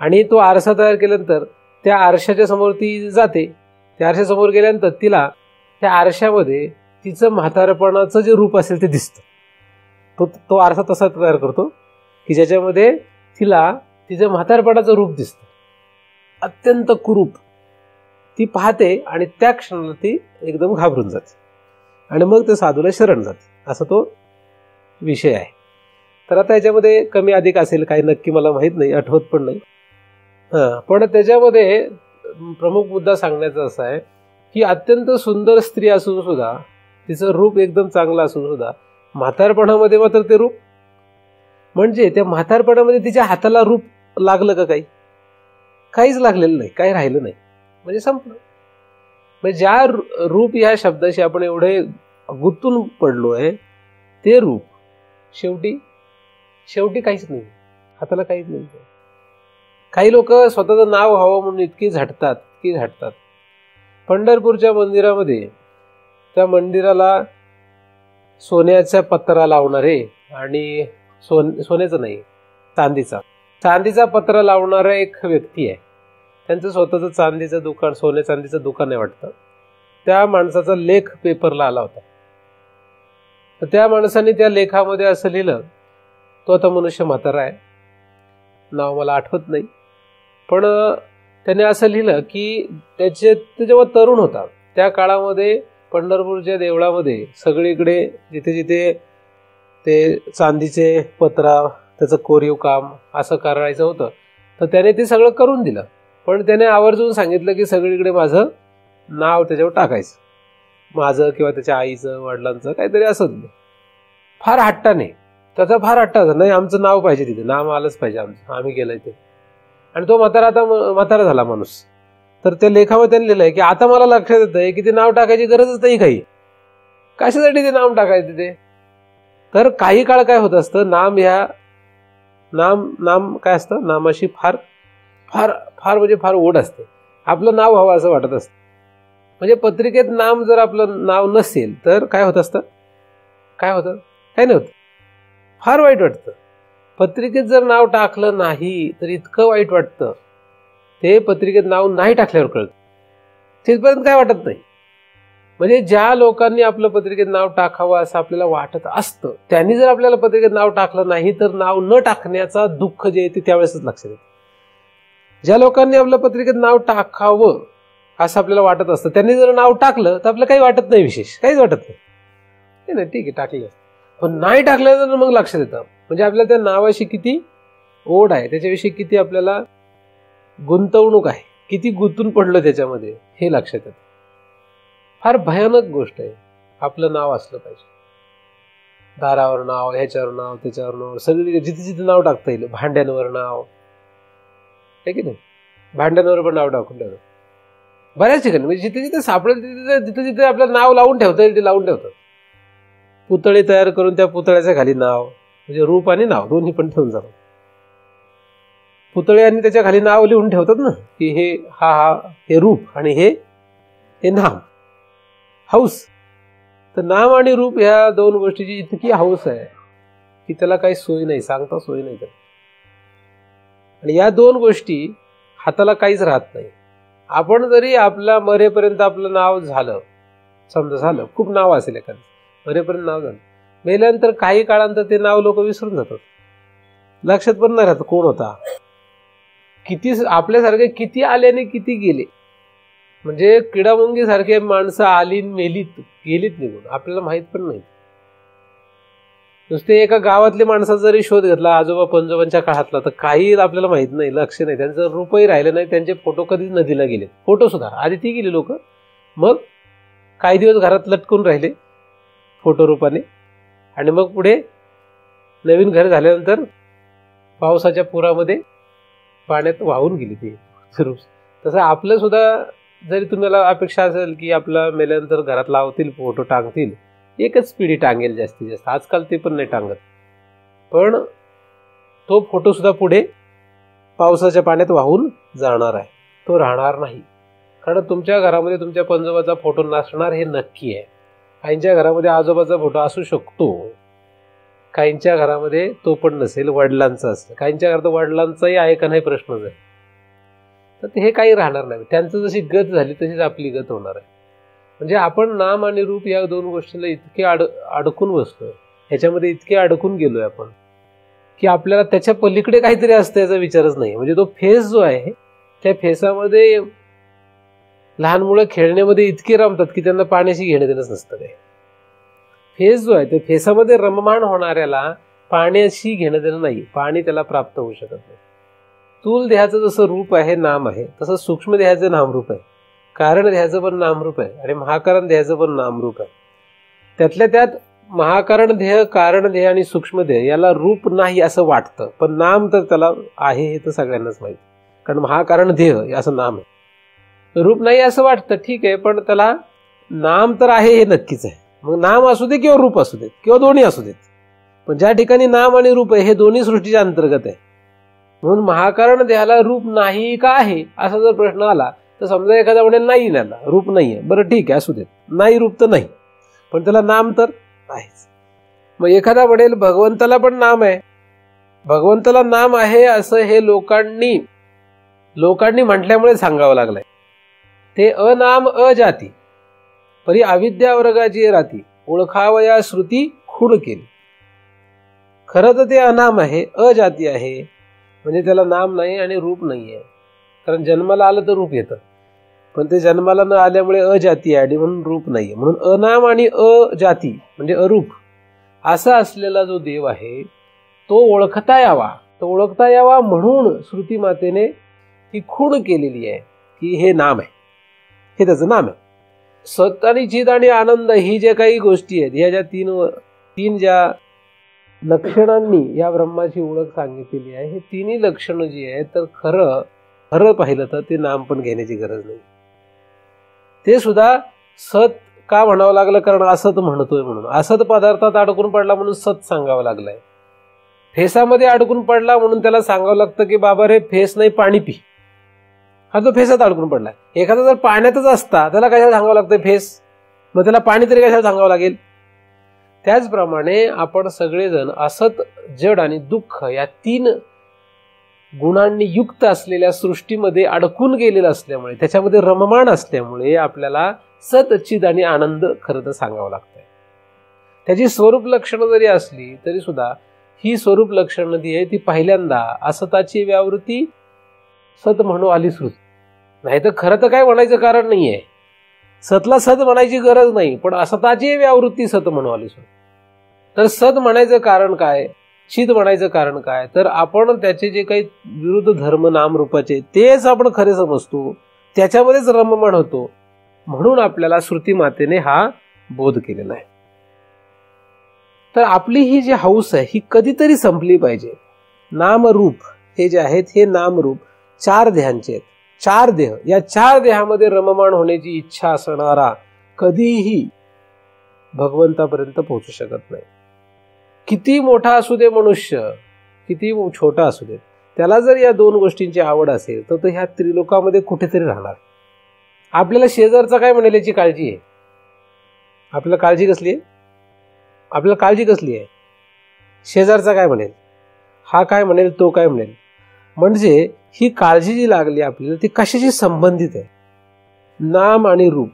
आणि तो आरसा तयार केल्यानंतर त्या आरशाच्या समोर ती जाते. त्या आरशासमोर गेल्यानंतर तिला त्या आरशामध्ये तिचं म्हातारपणाचं जे रूप असेल ते दिसतं. तो आरसा तसा तयार करतो की ज्याच्यामध्ये तिला तिचं म्हातारपणाचं रूप दिसतं, अत्यंत कुरूप. ती पाहते आणि त्या क्षणाला ती एकदम घाबरून जाते आणि मग ते साधूला शरण जाते. असा तो विषय आहे. तर आता याच्यामध्ये कमी अधिक असेल काही, नक्की मला माहीत नाही, आठवत पण नाही. पण त्याच्यामध्ये प्रमुख मुद्दा सांगण्याचा असा आहे की अत्यंत सुंदर स्त्री असून सुद्धा, तिचं रूप एकदम चांगलं असून सुद्धा, म्हातारपणामध्ये मात्र ते रूप, म्हणजे त्या म्हातारपणामध्ये तिच्या हाताला रूप लागलं का? काहीच लागलेलं नाही, काही राहिलं नाही, म्हणजे संपलं. म्हणजे ज्या रूप या शब्दाशी आपण एवढे गुंतून पडलो आहे, ते रूप शेवटी काहीच नाही, हाताला काहीच नाही. काही लोक स्वतःचं नाव हवं म्हणून इतकी झटतात. पंढरपूरच्या मंदिरामध्ये, त्या मंदिराला सोन्याचा पत्रा लावणारे आणि सोन्याचं नाही, चांदीचा पत्रा लावणारा एक व्यक्ती आहे. त्यांचं स्वतःचं चांदीचं दुकान, सोन्या चांदीचं दुकान आहे वाटतं. त्या माणसाचा लेख पेपरला आला होता. तर त्या माणसाने त्या लेखामध्ये असं लिहिलं, तो आता मनुष्य म्हातारा आहे, नाव मला आठवत नाही, पण त्याने असं लिहिलं की तो जेव्हा तरुण होता त्या काळामध्ये पंढरपूरच्या देवळामध्ये सगळीकडे जिथे ते चांदीचे पत्रा, त्याचं कोरीव काम असं करायचं होतं. तर त्याने ते सगळं करून दिलं, पण त्याने आवर्जून सांगितलं की सगळीकडे माझं नाव त्याच्यावर टाकायचं, माझं किंवा त्याच्या आईचं, वडिलांचं, काहीतरी असं. फार हट्टाने, त्याचा फार हट्टाचा, नाही आमचं नाव पाहिजे तिथे, नाव आलंच पाहिजे आमचं, आम्ही केलंय ते. आणि तो म्हातारा झाला माणूस. तर त्या लेखामध्ये त्यांनी लिहिलंय की आता मला लक्षात येत आहे की ते नाव टाकायची गरजच नाही काही. कशासाठी ते नाव टाकायचं तिथे? तर काही काळ काय होत असतं, नाम काय असतं, नामाशी फार फार फार म्हणजे फार ओढ असते. आपलं नाव हवं असं वाटत असतं. म्हणजे पत्रिकेत नाम जर आपलं नाव नसेल तर काय होत असतं, काय होतं, काही नाही होत, फार वाईट वाटतं. पत्रिकेत जर नाव टाकलं नाही तर इतकं वाईट वाटतं ते पत्रिकेत नाव नाही टाकल्यावर कळतं. तिथपर्यंत काय वाटत नाही. म्हणजे ज्या लोकांनी आपलं पत्रिकेत नाव टाकावं असं आपल्याला वाटत असतं, त्यांनी जर आपल्याला पत्रिकेत नाव टाकलं नाही तर नाव न टाकण्याचा दुःख जे आहे ते त्यावेळेसच लक्षात येतं. ज्या लोकांनी आपलं पत्रिकेत नाव टाकावं असं आपल्याला वाटत असतं, त्यांनी जर नाव टाकलं तर आपल्याला काही वाटत नाही, विशेष काहीच वाटत नाही, ठीक आहे टाकलं. पण नाही टाकलं तर मग लक्षात येतं. म्हणजे आपल्याला त्या नावाशी किती ओढ आहे, त्याच्याविषयी किती आपल्याला गुंतवणूक आहे, किती गुंतून पडलं त्याच्यामध्ये हे लक्षात येतं. फार भयानक गोष्ट आहे. आपलं नाव असलं पाहिजे. दारावर नाव, ह्याच्यावर नाव, त्याच्यावर नाव, सगळी जिथे जिथे नाव टाकता येईल. भांड्यांवर नाव आहे की नाही, भांड्यांवर पण नाव टाकून ठेवतात बऱ्याच ठिकाणी. म्हणजे जिथे जिथे सापडेल तिथे जिथे जिथे आपलं नाव लावून ठेवता येईल ते लावून ठेवतात. पुतळे तयार करून त्या पुतळ्याच्या खाली नाव, म्हणजे रूप आणि नाव दोन्ही पण ठेवून जातात. पुतळे आणि त्याच्या खाली नाव लिहून ठेवतात ना, की हे हे रूप आणि हे नाम. हौस. तर नाम आणि रूप ह्या दोन गोष्टीची इतकी हौस आहे की त्याला काही सोय नाही, सांगता सोय नाही त्याला. आणि या दोन गोष्टी हाताला काहीच राहत नाही. आपण जरी आपला मरेपर्यंत आपलं नाव झालं, समजा झालं, खूप नाव असेल एखादं, मरेपर्यंत नाव झालं, मेल्यानंतर काही काळानंतर ते नाव लोक विसरून जातात, लक्षात पण नाही राहत कोण होता. किती आपल्यासारखे किती आले आणि किती गेले. म्हणजे किडामुंगी सारखे माणसं आली मेलीत गेलीत निघून, आपल्याला माहित पण नाही. नुसते एका गावातले माणसाचा जरी शोध घेतला आजोबा पंजोबांच्या काळातला तर काही आपल्याला माहित नाही, लक्ष नाही, त्यांचं रूपही राहिलं नाही, त्यांचे फोटो कधीच नदीला गेले. फोटो सुद्धा आधी ती गेली लोक, मग काही दिवस घरात लटकून राहिले फोटो रूपाने, आणि मग पुढे नवीन घर झाल्यानंतर पावसाच्या पुरामध्ये पाण्यात वाहून गेली ते रूप. तसं आपलं सुद्धा जरी तुम्हाला अपेक्षा असेल की आपला मेल्यानंतर घरात लावतील फोटो टांगतील, एकच पिढी टांगेल जास्तीत जास्त, आजकाल ते पण नाही टांगत, पण तो फोटो सुद्धा पुढे पावसाच्या पाण्यात वाहून जाणार आहे, तो राहणार नाही. कारण तुमच्या घरामध्ये तुमच्या पंजोबाचा फोटो नसणार हे नक्की आहे. काहींच्या घरामध्ये आजोबाचा फोटो असू शकतो, काहींच्या घरामध्ये तो पण नसेल, वडिलांचा असेल, काहींच्या घरात वडिलांचाही आहे का नाही प्रश्नच आहे. तर हे काही राहणार नाही. त्यांचं जशी गत झाली तशीच आपली गत होणार आहे. म्हणजे आपण नाम आणि रूप या दोन गोष्टीला इतके अडकून बसतोय, ह्याच्यामध्ये इतके अडकून गेलोय आपण की आपल्याला त्याच्या पलीकडे काहीतरी असतं याचा विचारच नाही. म्हणजे तो फेस जो आहे त्या फेसामध्ये लहान मुलं खेळण्यामध्ये इतके रमतात की त्यांना पाण्याशी घेणं देणंच नसतं. काय फेस जो आहे त्या फेसामध्ये रममाण होणाऱ्याला पाण्याशी घेणं देणं नाही, पाणी त्याला प्राप्त होऊ शकत नाही. स्थूल देहाचं जसं रूप आहे, नाम आहे, तसं सूक्ष्म देहाचं नामरूप आहे, कारण देहाचं पण नामरूप आहे आणि महाकारण देहाचं पण नामरूप आहे. त्यातल्या त्यात महाकारण देह, कारण देह आणि सूक्ष्म देह याला रूप नाही असं वाटतं, पण नाम तर त्याला आहे हे तर सगळ्यांनाच माहिती. कारण महाकारण देह असं नाम आहे, रूप नाही असं वाटतं, ठीक आहे, पण त्याला नाम तर आहे हे नक्कीच आहे. मग नाम असू दे किंवा रूप असू देत किंवा दोन्ही असू देत, पण ज्या ठिकाणी नाम आणि रूप आहे हे दोन्ही सृष्टीच्या अंतर्गत आहे. म्हणून महाकारण देहाला रूप नाही का आहे असा जर प्रश्न आला तर समजा एखादा म्हणेल नाही, त्याला रूप नाहीये, बरं ठीक आहे असू देत, नाही रूप तर नाही, पण त्याला नाम तर आहेच. मग एखादा म्हणेल भगवंताला पण नाम आहे, भगवंताला नाम आहे असं हे लोकांनी म्हटल्यामुळे सांगावं लागलंय. ते अनाम अजाती परी अविद्या वर्गाची राती, ओळखावया श्रुती खूण केली. खरं तर ते अनाम आहे, अजाती आहे, म्हणजे त्याला नाम नाही आणि रूप नाही आहे. कारण जन्माला आलं तर रूप येतं, पण ते जन्माला न आल्यामुळे अजाती आहे म्हणून रूप नाहीये. म्हणून अनाम आणि अजाती म्हणजे अरूप असा असलेला जो देव आहे तो ओळखता यावा म्हणून श्रुती मातेने ही खूण केलेली आहे की हे नाम आहे, हे त्याचं नाम आहे. सत आणि चित आणि आनंद ही जे काही गोष्टी आहेत, ह्या ज्या तीन ज्या लक्षणांनी या ब्रह्माची ओळख सांगितलेली आहे, हे तिन्ही लक्षणं जी आहेत तर खरं पाहिलं तर ते नाम पण घेण्याची गरज नाही. ते सुद्धा सत का म्हणावं लागलं, कारण असत म्हणतोय म्हणून, असत पदार्थात अडकून पडला म्हणून सत सांगावं लागलंय. फेसामध्ये अडकून पडला म्हणून त्याला सांगावं लागतं की बाबा रे फेस नाही पाणी पी, हा तो फेसात अडकून पडलाय. एखादा जर पाण्यातच असता त्याला कशाला सांगावं लागतं फेस, मग त्याला पाणी तरी कशाला सांगावं लागेल. त्याचप्रमाणे आपण सगळेजण असत, जड आणि दुःख या तीन गुणांनी युक्त असलेल्या सृष्टीमध्ये अडकून गेलेलं असल्यामुळे, त्याच्यामध्ये रममाण असल्यामुळे आपल्याला सत, चिद आणि आनंद खरं तर सांगावं लागतंय. त्याची स्वरूप लक्षणं जरी असली तरी सुद्धा ही स्वरूप लक्षणं जी आहे ती पहिल्यांदा असताची व्यावृत्ती सत म्हणू आली श्रुती. नाही तर खरं तर काय म्हणायचं कारण नाहीये. सतला सत म्हणायची गरज नाही, पण असताची व्यावृत्ती सत म्हणू आली श्रुती. तर सत म्हणायचं कारण काय, चित म्हणायचं कारण काय, तर आपण त्याचे जे काही विरुद्ध धर्म नाम रूपाचे तेच आपण खरे समजतो, त्याच्यामध्येच रममाण होतो. म्हणून आपल्याला श्रुती मातेने हा बोध केलेला आहे. तर आपली ही जी हौस आहे ही कधीतरी संपली पाहिजे. नामरूप हे जे आहेत हे नामरूप 4 देहांचे आहेत. 4 देह, या 4 देहामध्ये रममाण होण्याची इच्छा असणारा कधीही भगवंतापर्यंत पोहोचू शकत नाही. किती मोठा असू दे मनुष्य, किती छोटा असू दे, त्याला जर या 2 गोष्टींची आवड असेल तर तो ह्या त्रिलोकामध्ये कुठेतरी राहणार. आपल्याला शेजारचा काय म्हणेल याची काळजी आहे. आपल्याला काळजी कसली आहे? आपल्याला काळजी कसली आहे? शेजारचा काय म्हणेल, हा काय म्हणेल, तो काय म्हणेल. म्हणजे ही काळजी जी लागली आपल्याला ती कशाशी संबंधित आहे? नाम आणि रूप.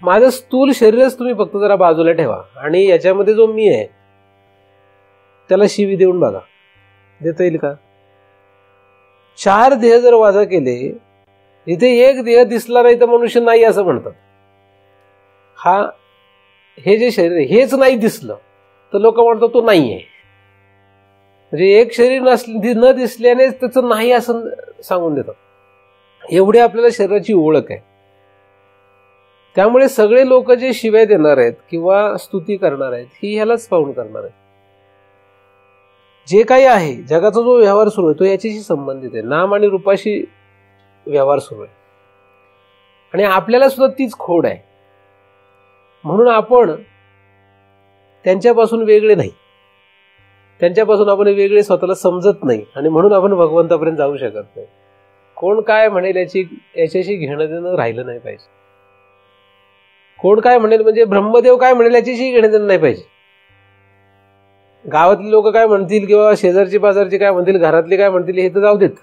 माझं स्थूल शरीरच तुम्ही फक्त जरा बाजूला ठेवा आणि याच्यामध्ये जो मी आहे त्याला शिवी देऊन बघा, देता येईल का? 4 देह जर वजा केले, इथे एक देह दिसला नाही तर मनुष्य नाही असं म्हणतात. हे जे शरीर हेच नाही दिसलं तर लोक म्हणतात तो नाही आहे. म्हणजे एक शरीर न दिसल्याने त्याचं नाही असं सांगून देतात. एवढी आपल्याला शरीराची ओळख आहे. त्यामुळे सगळे लोक जे शिव्या देणार आहेत किंवा स्तुती करणार आहेत ही ह्यालाच पाहून करणार आहेत. जे काही आहे जगाचा जो व्यवहार सुरू आहे तो याच्याशी संबंधित आहे. नाम आणि रूपाशी व्यवहार सुरू आहे आणि आपल्याला सुद्धा तीच खोड आहे. म्हणून आपण त्यांच्यापासून वेगळे नाही, त्यांच्यापासून आपण वेगळे स्वतःला समजत नाही आणि म्हणून आपण भगवंतापर्यंत जाऊ शकत नाही. कोण काय म्हणेल याच्याशी घेणं देणं राहिलं नाही पाहिजे. कोण काय म्हणेल म्हणजे ब्रह्मदेव काय म्हणेल याच्याशी घेणं देणं नाही पाहिजे. गावातले लोक काय म्हणतील किंवा शेजारची पाजारची काय म्हणतील, घरातले काय म्हणतील हे तर जाऊ देत.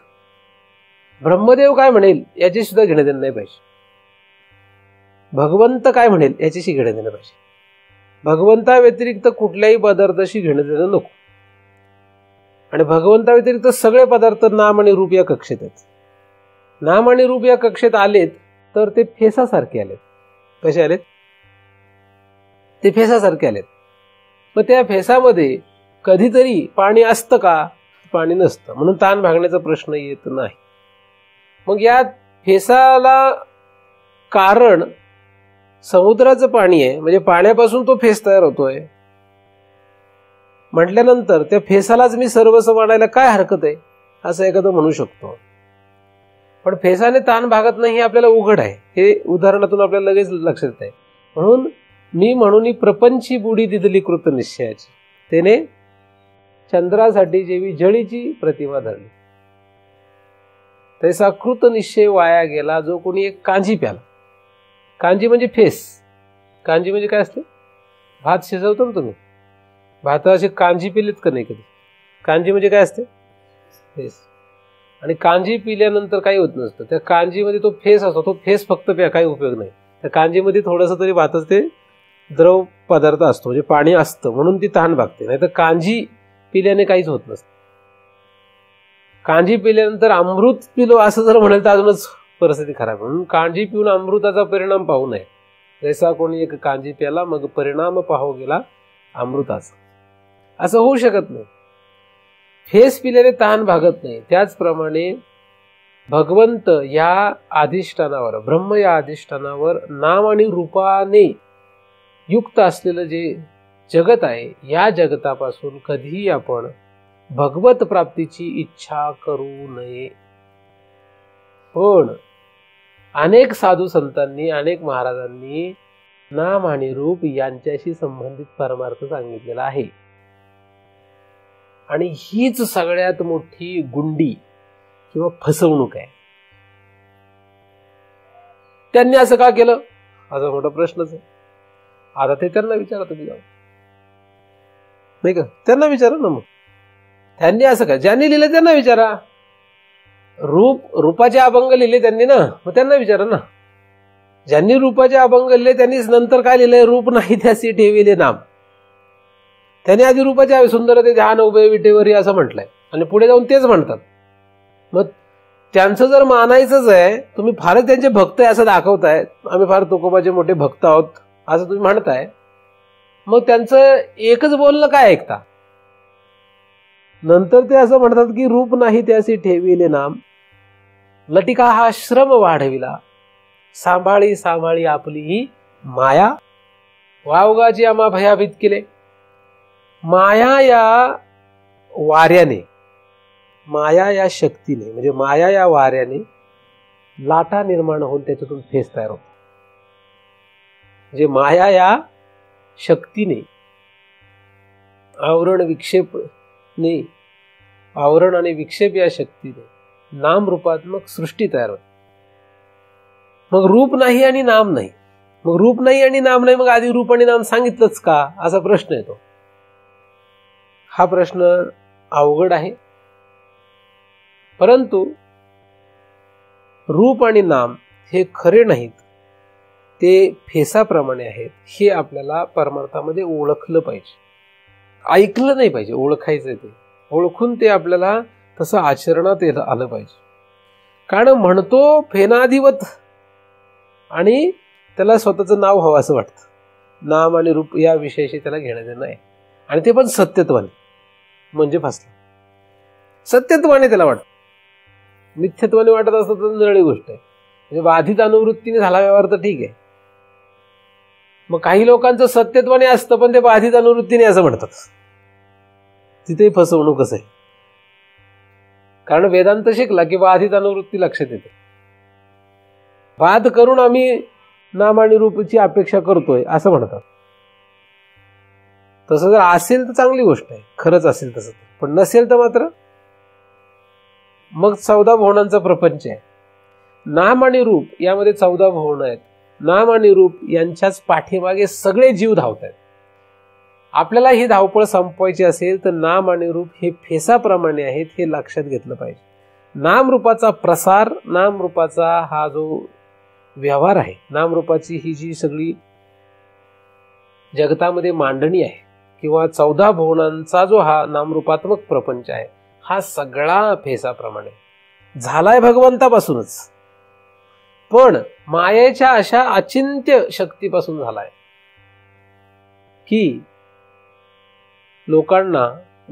ब्रह्मदेव काय म्हणेल याची सुद्धा घेणं देणं नाही पाहिजे. भगवंत काय म्हणेल याच्याशी घेणं देणं पाहिजे. भगवंता व्यतिरिक्त कुठल्याही पदार्थाशी घेणं देणं नको. आणि भगवंता व्यतिरिक्त सगळे पदार्थ नाम आणि रूप या कक्षेत आहेत. नाम आणि रूप या कक्षेत आलेत तर ते फेसासारखे आलेत. कसे आलेत? ते फेसासारखे आलेत. मग त्या फेसामध्ये कधीतरी पाणी असतं का? पाणी नसतं, म्हणून ताण भागण्याचा प्रश्न येत नाही. मग या फेसाला कारण समुद्राचं पाणी आहे, म्हणजे पाण्यापासून तो फेस तयार होतोय म्हटल्यानंतर त्या फेसालाच मी सर्वस्व मानायला काय हरकत आहे असं एखादं म्हणू शकतो. पण फेसाने ताण भागत नाही हे आपल्याला उघड आहे. हे उदाहरणातून आपल्याला लगेच लक्षात येत आहे. म्हणून मी म्हणून प्रपंची बुडी दिदली कृत निश्चयाची, त्याने चंद्रासाठी जेवी जळीची प्रतिमा धरली तैसा कृत निश्चय वाया गेला जो कोणी एक कांजी प्याला. कांजी म्हणजे फेस. कांजी म्हणजे काय असते? भात शिजवतो ना तुम्ही, भाताचे कांजी पिलेत का नाही कधी? कांजी म्हणजे काय असते? फेस. आणि कांजी पिल्यानंतर काही होत नसतं. त्या कांजीमध्ये तो फेस असतो, तो फेस फक्त प्या, काही उपयोग नाही. त्या कांजीमध्ये थोडंसं तरी भाताचं ते द्रव पदार्थ असतो, म्हणजे पाणी असतं, म्हणून ती तहान भागते. नाही तर कांजी पिल्याने काहीच होत नसतं. कांजी पिल्यानंतर अमृत पिलो असं जर म्हणाल तर अजूनच परिस्थिती खराब. म्हणून कांजी पिऊन अमृताचा परिणाम पाहू नये. जैसा कोणी एक कांजी प्याला मग परिणाम पाहू गेला अमृताचा, असं होऊ शकत नाही. फेस पिल्याने तहान भागत नाही. त्याचप्रमाणे भगवंत या अधिष्ठानावर, ब्रह्म या अधिष्ठानावर नाम आणि रूपाने युक्त असलेलं जे जगत आहे, या जगतापासून कधीही आपण भगवत प्राप्तीची इच्छा करू नये. पण अनेक साधू संतांनी, अनेक महाराजांनी नाम आणि रूप यांच्याशी संबंधित परमार्थ सांगितलेला आहे. आणि हीच सगळ्यात मोठी गुंडी किंवा फसवणूक आहे. त्यांनी असं का केलं असा मोठा प्रश्नच आहे. आता ते त्यांना विचारा, तुम्ही जाऊ नाही का, त्यांना विचारा ना. मग त्यांनी असं का, ज्यांनी लिहिलं त्यांना विचारा. रूपाचे अभंग लिहिले त्यांनी ना, मग त्यांना विचारा ना, ज्यांनी रूपाचे अभंग लिहिले त्यांनीच नंतर काय लिहिलंय? रूप नाही त्यासी ठेविले नाम. त्यांनी आधी रूपाचे सुंदर ते ध्यान उभे विटेवरी असं म्हटलंय आणि पुढे जाऊन तेच म्हणतात. मग त्यांचं जर मानायचंच आहे, तुम्ही फारच त्यांचे भक्त आहे असं दाखवताय, आम्ही फार तुकोबाचे मोठे भक्त आहोत असं तुम्ही म्हणताय, मग त्यांचं एकच बोलणं काय ऐकता? नंतर ते असं म्हणतात की रूप नाही त्यासी ठेविले नाम, लटिका हा श्रम वाढविला, सांभाळी सांभाळी आपली ही माया, वावगाची आम्हा भयाभीत केले. माया या वाऱ्याने, माया या शक्तीने, म्हणजे माया या वाऱ्याने लाटा निर्माण होऊन त्याच्यातून फेस तयार होतो. म्हणजे माया या शक्तीने, आवरण विक्षेपने, आवरण आणि विक्षेप या शक्तीने नाम रूपात्मक सृष्टी तयार होते. मग रूप नाही आणि नाम नाही. मग रूप नाही आणि नाम नाही, मग आधी रूप आणि नाम सांगितलंच का, असा प्रश्न येतो. हा प्रश्न अवघड आहे, परंतु रूप आणि नाम हे खरे नाहीत, ते फेसाप्रमाणे आहेत, हे आपल्याला परमार्थामध्ये ओळखलं पाहिजे. ऐकलं नाही पाहिजे, ओळखायचं ते. ओळखून ते आपल्याला तसं आचरणात आलं पाहिजे. कारण म्हणतो फेनाधिवत आणि त्याला स्वतःचं नाव हवं असं वाटतं. नाम आणि रूप या विषयाशी त्याला घेणं देणं आहे, आणि ते पण सत्यत्वाने, म्हणजे फसला. सत्यत्वाने त्याला वाटतं, मिथ्यत्वाने वाटत असतं तर नळी गोष्ट आहे. म्हणजे बाधित अनुवृत्तीने झाला व्यवहार तर ठीक आहे. मग काही लोकांचं सत्यत्वाने असतं पण ते बाधित अनुवृत्तीने असं म्हणतात, तिथे फसवणूकच आहे. कारण वेदांत शिकला की बाधित अनुवृत्ती लक्षात येते. बाध करून आम्ही नाम आणि रूपाची अपेक्षा करतोय असं म्हणतात. तसं जर असेल तर चांगली गोष्ट आहे, खरंच असेल तसं. पण नसेल तर मात्र मग 14 भुवनांचा प्रपंच आहे. नाम आणि रूप यामध्ये 14 भुवन आहेत. नाम आणि रूप यांच्याच पाठीमागे सगळे जीव धावत आहेत. आपल्याला ही धावपळ संपवायची असेल तर नाम आणि रूप हे फेसाप्रमाणे आहेत, हे लक्षात घेतलं पाहिजे. नामरूपाचा प्रसार, नामरूपाचा हा जो व्यवहार आहे, नामरूपाची ही जी सगळी जगतामध्ये मांडणी आहे, किंवा 14 भुवनांचा जो हा नामरूपात्मक प्रपंच आहे, हा सगळा फेसाप्रमाणे झालाय भगवंतापासूनच, पण मायेच्या अशा अचिंत्य शक्तीपासून झालाय की लोकांना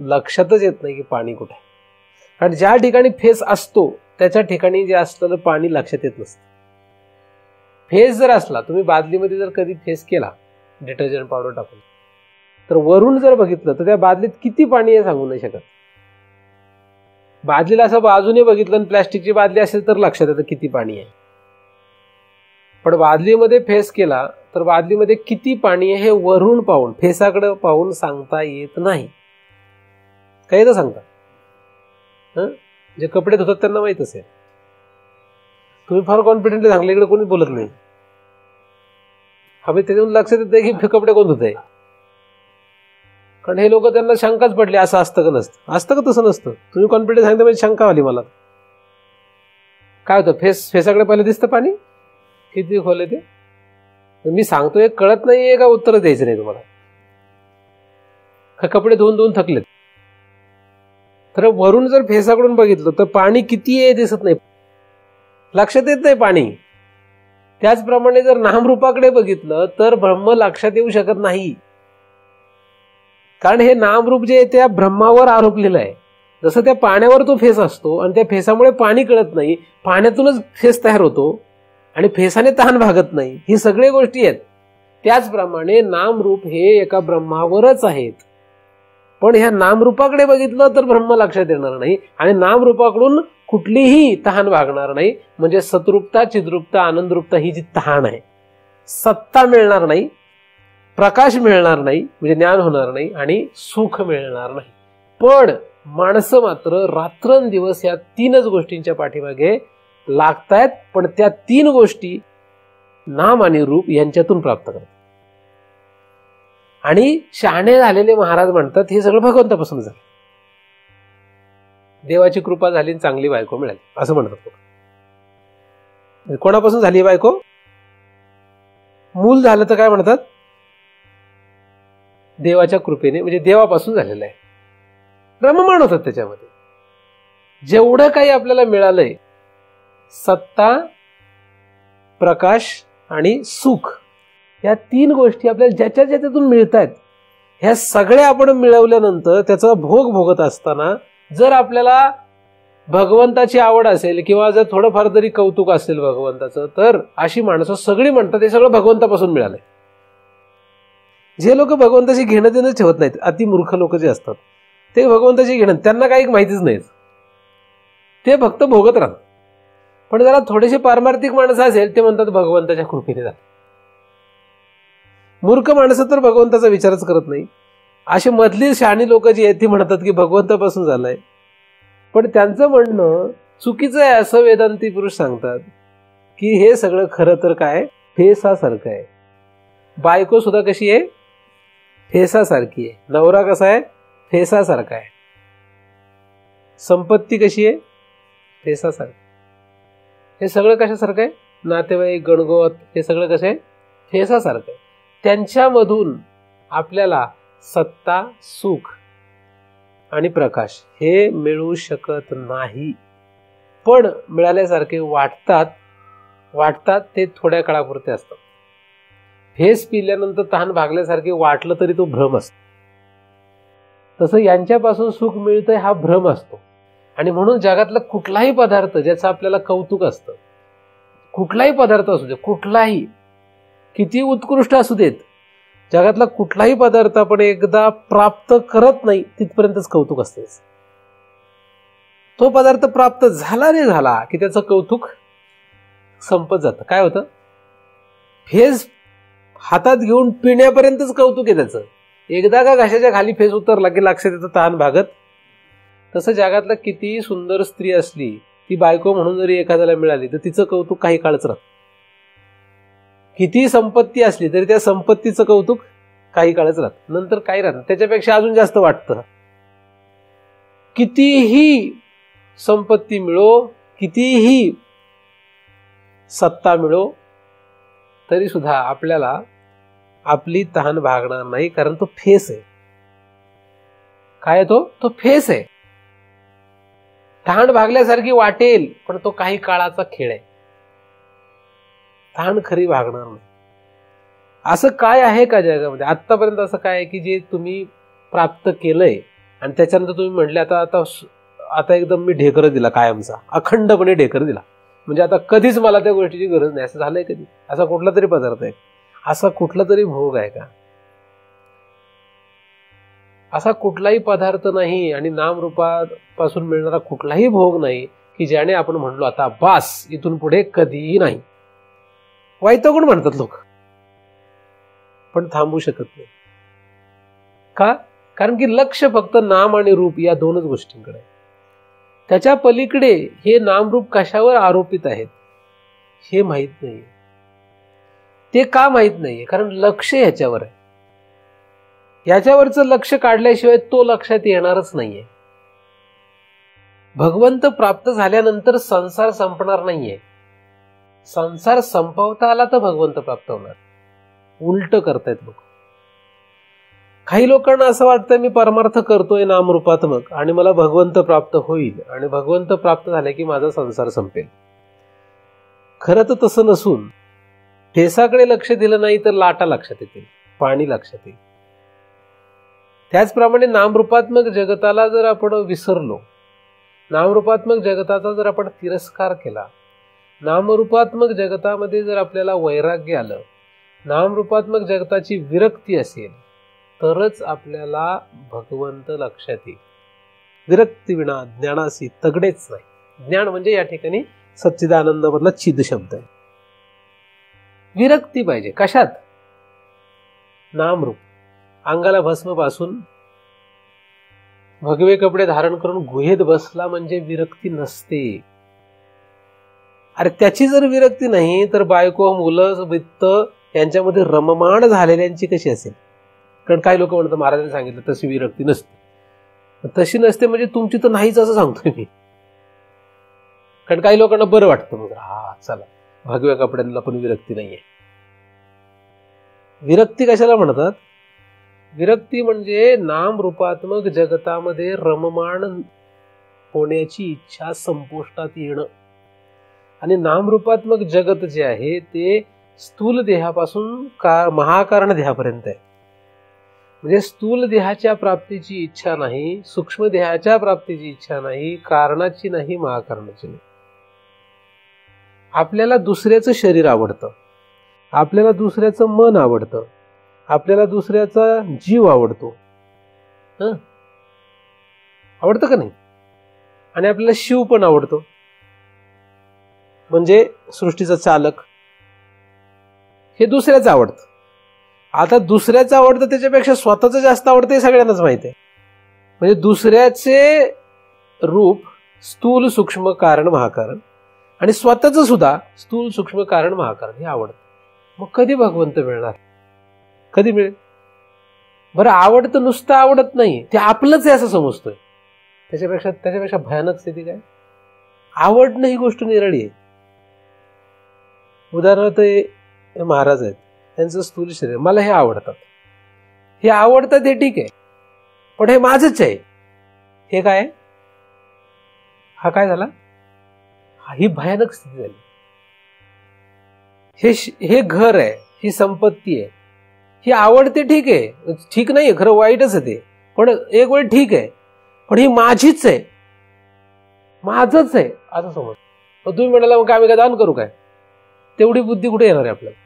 लक्षातच येत नाही की पाणी कुठे आहे. कारण ज्या ठिकाणी फेस असतो त्याच्या ठिकाणी जे असलेलं पाणी लक्षात येत नसतं. फेस जर असला, तुम्ही बादलीमध्ये जर कधी फेस केला डिटर्जंट पावडर टाकून, तर वरून जर बघितलं तर त्या बादलीत किती पाणी आहे सांगू नाही शकत. बादलीला असं बाजूने बघितलं आणि प्लॅस्टिकची बादली असेल तर लक्षात येतं किती पाणी आहे. पण बादलीमध्ये फेस केला तर बादलीमध्ये किती पाणी आहे हे वरून पाहून, फेसाकडे पाहून सांगता येत नाही. काही तर सांगता, जे कपडे धुतात त्यांना माहित असेल. तुम्ही फार कॉन्फिडेंटली सांगले, इकडे कोणी बोलत नाही. हवे त्याच्यातून लक्षात येते की कपडे कोण धुत आहे. कारण हे लोक, त्यांना शंकाच पडली, असं असतं का नसतं. असतं का तसं नसतं. तुम्ही कॉन्फिडन्स सांगता म्हणजे शंका आली मला. काय होतं, फेसाकडे पहिलं दिसतं पाणी किती खोल आहे ते. मी सांगतोय कळत नाहीये का उत्तर द्यायचं नाही तुम्हाला. कपडे धुवून थकलेत, तर वरून जर फेसाकडून बघितलं तर पाणी किती आहे दिसत नाही, लक्षात येत नाही पाणी. त्याचप्रमाणे जर नामरूपाकडे बघितलं तर ब्रह्म लक्षात येऊ शकत नाही. कारण हे नामरूप जे आहे त्या ब्रह्मावर आरोपलेलं आहे. जसं त्या पाण्यावर तो फेस असतो आणि त्या फेसामुळे पाणी कळत नाही, पाण्यातूनच फेस तयार होतो आणि फेसाने तहान भागत नाही, ही सगळ्या गोष्टी आहेत. त्याचप्रमाणे नामरूप हे एका ब्रह्मावरच आहेत. पण ह्या नामरूपाकडे बघितलं तर ब्रह्म लक्षात येणार नाही आणि नामरूपाकडून कुठलीही तहान भागणार नाही. म्हणजे सतरूपता, चिद्रूपता, आनंदरूपता ही जी तहान आहे, सत्ता मिळणार नाही, प्रकाश मिळणार नाही, म्हणजे ज्ञान होणार नाही आणि सुख मिळणार नाही. पण माणसं मात्र रात्रंदिवस या 3च गोष्टींच्या पाठीमागे लागतायत. पण त्या 3 गोष्टी नाम आणि रूप यांच्यातून प्राप्त करतात. आणि शहाणे झालेले महाराज म्हणतात हे सगळं भगवंतापासून झालं. देवाची कृपा झाली आणि चांगली बायको मिळाली असं म्हणतात लोक. कोणापासून झाली बायको? मूल झालं तर काय म्हणतात? देवाच्या कृपेने, म्हणजे देवापासून झालेलं आहे. रममाण होतात त्याच्यामध्ये. जेवढं काही आपल्याला मिळालंय, सत्ता, प्रकाश आणि सुख, या 3 गोष्टी आपल्याला ज्याच्या ज्याच्यातून मिळतायत, ह्या सगळ्या आपण मिळवल्यानंतर त्याचा भोग भोगत असताना जर आपल्याला भगवंताची आवड असेल किंवा जर थोडंफार तरी कौतुक असेल भगवंताचं, तर अशी माणसं सगळी म्हणतात हे सगळं भगवंतापासून मिळालंय. जे लोक भगवंताशी घेणं देणं ठेवत नाहीत, अतिमूर्ख लोक जे असतात, ते भगवंताशी घेणं, त्यांना काही माहितीच नाही, ते फक्त भोगत राहतात. पण जरा थोडेसे पारमार्थिक माणसं असेल ते म्हणतात भगवंताच्या कृपेने झालं. मूर्ख माणसं तर भगवंताचा विचारच करत नाही. अशी मधली शहाणी लोक जी आहेत ती म्हणतात की भगवंतापासून झालंय, पण त्यांचं म्हणणं चुकीचं आहे असं वेदांती पुरुष सांगतात की हे सगळं खरं तर काय, फेसासारखं आहे. बायको सुद्धा कशी आहे? फेसासारखी आहे. नवरा कसा आहे? फेसासारखा आहे. संपत्ती कशी आहे? फेसासारखी. हे सगळं कशासारखं आहे? नातेवाईक, गणगोत, हे सगळं कसं आहे? फेसासारखं आहे. त्यांच्यामधून आपल्याला सत्ता, सुख आणि प्रकाश हे मिळू शकत नाही. पण मिळाल्यासारखे वाटतात ते थोड्या काळापुरते असतात. फेस पिल्यानंतर तहान भागल्यासारखे वाटलं तरी तो भ्रम असतो. तसं यांच्यापासून सुख मिळतंय हा भ्रम असतो. आणि म्हणून जगातला कुठलाही पदार्थ ज्याचं आपल्याला कौतुक असतं, कुठलाही पदार्थ असू दे, कुठलाही, किती उत्कृष्ट असू देत, जगातला कुठलाही पदार्थ आपण एकदा प्राप्त करत नाही तिथपर्यंतच कौतुक असते. तो पदार्थ प्राप्त झाला रे झाला की त्याचं कौतुक संपत जातं. काय होतं? फेस हातात घेऊन पिण्यापर्यंतच कौतुक आहे त्याचं. एकदा का घशाच्या खाली फेस उतरला की लक्षात येतं तहान भागत. तसं जगातला कितीही सुंदर स्त्री असली, ती बायको म्हणून जरी एखाद्याला मिळाली तर तिचं कौतुक काही काळच राहतं. कितीही संपत्ती असली तरी त्या संपत्तीचं कौतुक काही काळच राहतं, नंतर काही राहतं, त्याच्यापेक्षा अजून जास्त वाटतं. कितीही संपत्ती मिळो, कितीही सत्ता मिळो, तरी सुद्धा आपल्याला आपली तहान भागणार नाही, कारण तो फेस आहे. काय तो फेस आहे. तहान भागल्यासारखी वाटेल, पण तो काही काळाचा खेळ आहे. तहान खरी भागणार नाही. असं काय आहे का जगामध्ये? आतापर्यंत असं काय आहे की जे तुम्ही प्राप्त केलंय आणि त्याच्यानंतर तुम्ही म्हटले आता एकदम मी ढेकर दिला, कायमचा अखंडपणे ढेकर दिला, म्हणजे आता कधीच मला त्या गोष्टीची गरज नाही, असं झालंय कधी? असा कुठला तरी पदार्थ आहे, असा कुठला तरी भोग आहे का? असा कुठलाही पदार्थ नाही आणि नामरूपापासून मिळणारा कुठलाही भोग नाही की ज्याने आपण म्हणलो आता बास, इथून पुढे कधीही नाही. वैतागून म्हणतात लोक, पण थांबू शकत नाही. का? कारण की लक्ष फक्त नाम आणि रूप या 2च गोष्टींकडे. त्याच्या पलीकडे हे नामरूप कशावर आरोपित आहेत हे माहित नाही. ते का माहित नाहीये? कारण लक्ष ह्याच्यावर आहे. याच्यावरचं लक्ष काढल्याशिवाय तो लक्षात येणारच नाहीये. भगवंत प्राप्त झाल्यानंतर संसार संपणार नाहीये. संसार संपवता आला तर भगवंत प्राप्त होणार. उलट करतायत लोक. काही लोकांना असं वाटतं मी परमार्थ करतोय नामरूपात्मक आणि मला भगवंत प्राप्त होईल आणि भगवंत प्राप्त झाले की माझा संसार संपेल. खरं तर तसं नसून ठेसाकडे लक्ष दिलं नाही तर लाटा लक्षात येतील, पाणी लक्षात येईल. त्याचप्रमाणे नामरूपात्मक जगताला जर आपण विसरलो, नामरूपात्मक जगताचा जर आपण तिरस्कार केला, नामरूपात्मक जगतामध्ये जर आपल्याला वैराग्य आलं, नामरूपात्मक जगताची विरक्ती असेल, तरच आपल्याला भगवंत लक्षात येईल. विरक्ती विना ज्ञानासी तगडेच नाही. ज्ञान म्हणजे या ठिकाणी सच्चिदानंद मधला चिद शब्द आहे. विरक्ती पाहिजे. कशात? नामरूप. अंगाला भस्म पासून भगवे कपडे धारण करून गुहेत बसला म्हणजे विरक्ती नसते. अरे त्याची जर विरक्ती नाही तर बायको, मुलं, वित्त यांच्यामध्ये रममाण झालेल्यांची कशी असेल? कारण काही लोक म्हणतात महाराजांनी सांगितलं तशी विरक्ती नसते. तशी नसते म्हणजे तुमची तर नाहीच असं सांगतोय मी. कारण काही लोकांना बरं वाटतं मग, हा चला भगव्या कपड्यांना पण विरक्ती नाहीये. विरक्ती कशाला म्हणतात? विरक्ती म्हणजे नाम रूपात्मक जगतामध्ये रममाण होण्याची इच्छा संपुष्टात येणं. आणि नामरूपात्मक जगत जे आहे ते स्थूल देहापासून महाकारण देहापर्यंत आहे. म्हणजे स्थूल देहाच्या प्राप्तीची इच्छा नाही, सूक्ष्म देहाच्या प्राप्तीची इच्छा नाही, कारणाची नाही, महाकारणाची नाही. आपल्याला दुसऱ्याचं शरीर आवडतं, आपल्याला दुसऱ्याचं मन आवडतं, आपल्याला दुसऱ्याचा जीव आवडतो. आवडतं का नाही? आणि आपल्याला शिव पण आवडतो, म्हणजे सृष्टीचा चालक. हे दुसऱ्याचं आवडतं. आता दुसऱ्याचं आवडतं त्याच्यापेक्षा स्वतःचं जास्त आवडतं हे सगळ्यांनाच माहित आहे. म्हणजे दुसऱ्याचे रूप स्थूल सूक्ष्म कारण महाकारण आणि स्वतःचं सुद्धा स्थूल सूक्ष्म कारण महाकारण हे आवडतं. मग कधी भगवंत मिळणार? कधी मिळेल बरं? आवडतं नुसतं आवडत नाही, ते आपलंच आहे असं समजतोय. त्याच्यापेक्षा भयानक स्थिती काय? आवडणं ही गोष्ट निराळी आहे. उदाहरणार्थ महाराज आहेत, त्यांचं स्थूल शरीर, मला हे आवडतात, हे आवडतात हे ठीक आहे, पण हे माझंच आहे. हे काय? हा काय झाला? ही भयानक स्थिती झाली. हे घर आहे, ही संपत्ती आहे, ही आवडते ठीक आहे, ठीक नाहीये खरं, वाईटच आहे ते, पण एक वेळ ठीक आहे, पण ही माझीच आहे, माझंच आहे असं समज. मग तुम्ही म्हणाला मग आम्ही काय दान करू काय? तेवढी बुद्धी कुठे येणार आहे आपल्याला?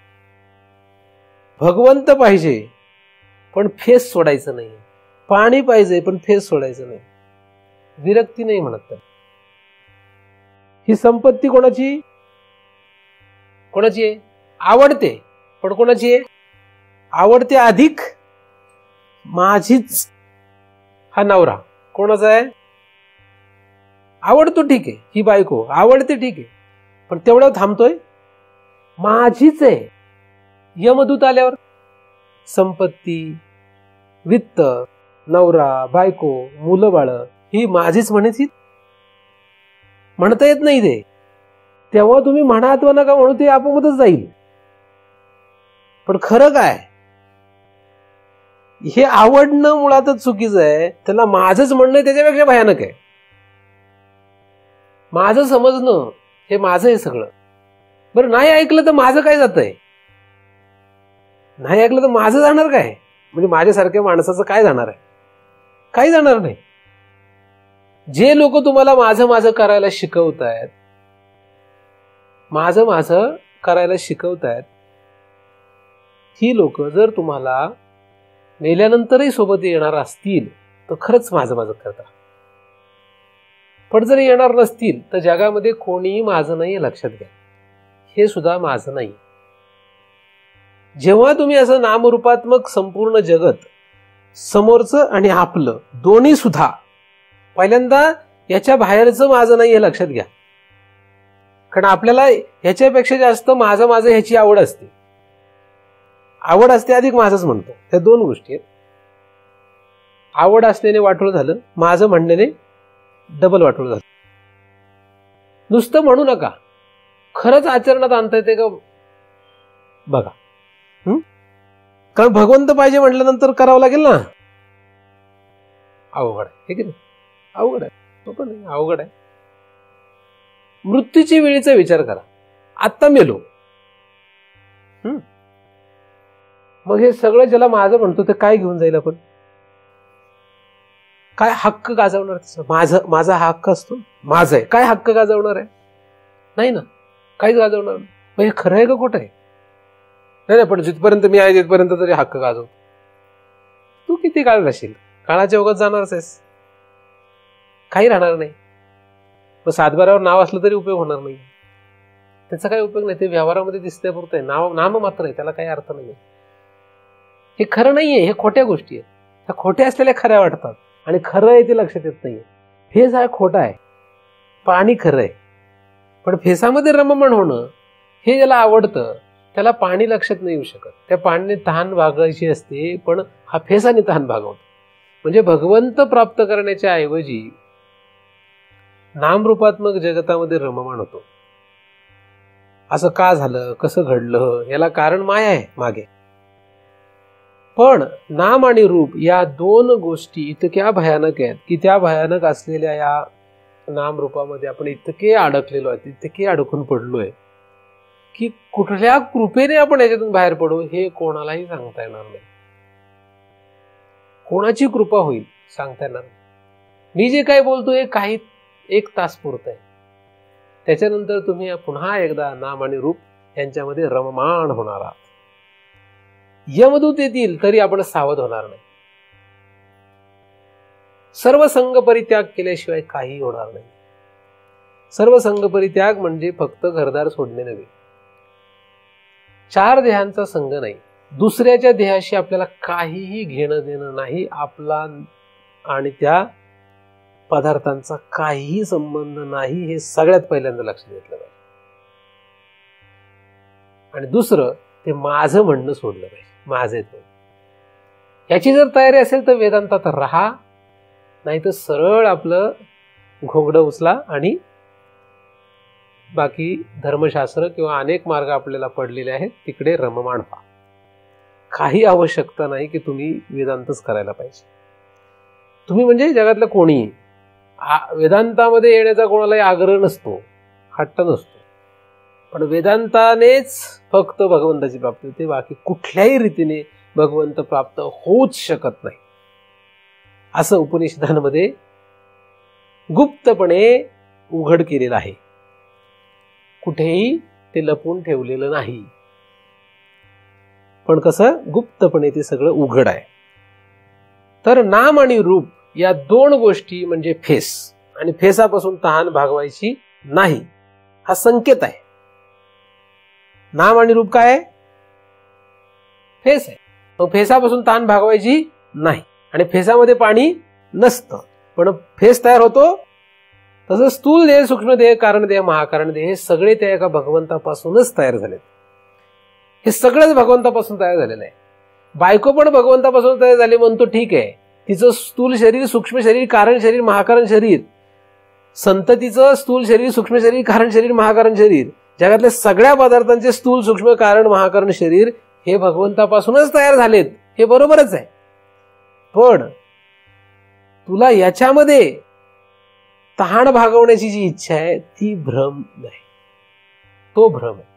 भगवंत पाहिजे पण फेस सोडायचं नाही, पाणी पाहिजे पण फेस सोडायचं नाही. विरक्ती नाही म्हणत त्याला. ही संपत्ती कोणाची? कोणाची आहे? आवडते, पण कोणाची आहे? आवडते अधिक माझीच. हा नवरा कोणाचा आहे? आवडतो ठीक आहे, ही बायको आवडते ठीक आहे, पण तेवढं थांबतोय, माझीच आहे. यमदूत आल्यावर संपत्ती, वित्त, नवरा, बायको, मुलं बाळ ही माझीच म्हणायची? म्हणता येत नाही ते. तेव्हा तुम्ही म्हणा अथवा नका म्हणू, ते आपोआपच जाईल. पण खरं काय? हे आवडणं मुळातच चुकीचं आहे. त्याला माझंच म्हणणं त्याच्यापेक्षा भयानक आहे. माझं समजणं हे माझं आहे सगळं. बरं नाही ऐकलं तर माझं काय जातंय? नाही ऐकलं तर माझं जाणार काय? म्हणजे माझ्यासारख्या माणसाचं काय जाणार आहे? काही जाणार नाही. जे लोक तुम्हाला माझं माझं करायला शिकवतायत, माझं माझं करायला शिकवतायत, ही लोक जर तुम्हाला मेल्यानंतरही सोबत येणार असतील तर खरंच माझं माझं करता. पण जर येणार नसतील तर जगामध्ये कोणीही माझं नाही हे लक्षात घ्या. हे सुद्धा माझं नाही. जेव्हा तुम्ही असं नामरूपात्मक संपूर्ण जगत, समोरचं आणि आपलं दोन्ही सुद्धा, पहिल्यांदा याच्या बाहेरचं माझं नाही हे लक्षात घ्या. कारण आपल्याला ह्याच्यापेक्षा जास्त माझं माझं ह्याची आवड असते. आवड असते अधिक माझंच म्हणतो. ह्या दोन गोष्टी आहेत. आवड असल्याने वाटोळ झालं, माझं म्हणण्याने डबल वाटोळ झालं. नुसतं म्हणू नका, खरंच आचरणात आणता येते का बघा. कारण भगवंत पाहिजे म्हटल्यानंतर करावं लागेल ना. अवघड आहे, हे की नाही? अवघड आहे, सोपं नाही, अवघड आहे. मृत्यूची वेळेचा विचार करा. आत्ता मेलो, मग हे सगळं ज्याला माझं म्हणतो ते काय घेऊन जाईल आपण? काय हक्क गाजवणार त्याचा? माझा हा हक्क असतो, माझा आहे, काय हक्क गाजवणार आहे? नाही ना, काहीच गाजवणार नाही. मग हे खरं आहे का खोटं आहे? नाही, पण जिथपर्यंत मी आहे तिथपर्यंत तरी हक्क गाजव. तू किती काळ राहशील? काळाच्या ओघात जाणारच आहेस, काही राहणार नाही. मग सातबारावर नाव असलं तरी उपयोग होणार नाही. त्याचा काही उपयोग नाही. ते व्यवहारामध्ये दिसण्यापुरतं आहे, नाम मात्र आहे, त्याला काही अर्थ नाही. हे खरं नाहीये, हे खोट्या गोष्टी आहेत. ह्या खोट्या असलेल्या खऱ्या वाटतात आणि खरं आहे ते लक्षात येत नाहीये. फेस हा खोटा आहे, पाणी खरं आहे. पण फेसामध्ये रममाण होणं हे ज्याला आवडतं त्याला पाणी लक्षात नाही येऊ शकत. त्या पाण्याने तहान भागायची असते, पण हा फेसाने तहान भागवतो. म्हणजे भगवंत प्राप्त करण्याच्या ऐवजी नामरूपात्मक जगतामध्ये रममाण होतो. असं का झालं, कसं घडलं, याला कारण माया आहे मागे. पण नाम आणि रूप या दोन गोष्टी इतक्या भयानक आहेत की त्या भयानक असलेल्या या नाम रूपामध्ये आपण इतके अडकलेलो आहे, इतके अडकून पडलोय की कुठल्या कृपेने आपण याच्यातून बाहेर पडू हे कोणालाही सांगता येणार नाही. कोणाची कृपा होईल सांगता येणार नाही. मी जे काही बोलतोय काही 1 तास पुरत आहे, त्याच्यानंतर तुम्ही पुन्हा एकदा नाम आणि रूप यांच्यामध्ये रममाण होणार आहात. यमदूत येतील तरी आपण सावध होणार नाही. सर्व संग परित्याग केल्याशिवाय काही होणार नाही. सर्व संग परित्याग म्हणजे फक्त घरदार सोडणे नव्हे. 4 देहांचा संग नाही, दुसऱ्याच्या देहाशी आपल्याला काहीही घेणं देणं नाही. आपला आणि त्या पदार्थांचा काहीही संबंध नाही, हे सगळ्यात पहिल्यांदा लक्षात घेतलं पाहिजे. आणि दुसरं, ते माझं म्हणणं सोडलं पाहिजे. माझे याची जर तयारी असेल तर वेदांतात राहा, नाही तर सरळ आपलं घोंगडं उचला आणि बाकी धर्मशास्त्र किंवा अनेक मार्ग आपल्याला पडलेले आहेत तिकडे रममाण व्हा. काही आवश्यकता नाही की तुम्ही वेदांतच करायला पाहिजे. तुम्ही म्हणजे जगातलं कोणी वेदांतामध्ये येण्याचा कोणालाही आग्रह नसतो, हट्ट नसतो, पण वेदांतानेच फक्त भगवंताची प्राप्ती होते. बाकी कुठल्याही रीतीने भगवंत प्राप्त होऊच शकत नाही असं उपनिषदांमध्ये गुप्तपणे उघड केलेलं आहे. कुठेही ते लपून ठेवलेलं नाही, पण कसं गुप्तपणे ते सगळं उघड आहे. तर नाम आणि रूप या 2 गोष्टी म्हणजे फेस, आणि फेसापासून तहान भागवायची नाही हा संकेत आहे. नाम आणि रूप काय आहे? फेस आहे. मग फेसापासून तहान भागवायची नाही, आणि फेसामध्ये पाणी नसतं पण फेस तयार होतो. तसं स्थूल देह, सूक्ष्म देह, कारण देह, महाकारण देह हे सगळे त्या एका भगवंतापासूनच तयार झालेत. हे सगळंच भगवंतापासून तयार झालेलं आहे. बायको पण भगवंतापासून तयार झाली म्हणतो, ठीक आहे. तिचं स्थूल शरीर, सूक्ष्म शरीर, कारण शरीर, महाकारण शरीर, संततीचं स्थूल शरीर, सूक्ष्म शरीर, कारण शरीर, महाकारण शरीर, जगातल्या सगळ्या पदार्थांचे स्थूल, सूक्ष्म, कारण, महाकारण शरीर हे भगवंतापासूनच तयार झालेत. हे बरोबरच आहे. पण तुला याच्यामध्ये तहान भागवण्याची जी इच्छा आहे ती भ्रम नाही, तो भ्रम आहे.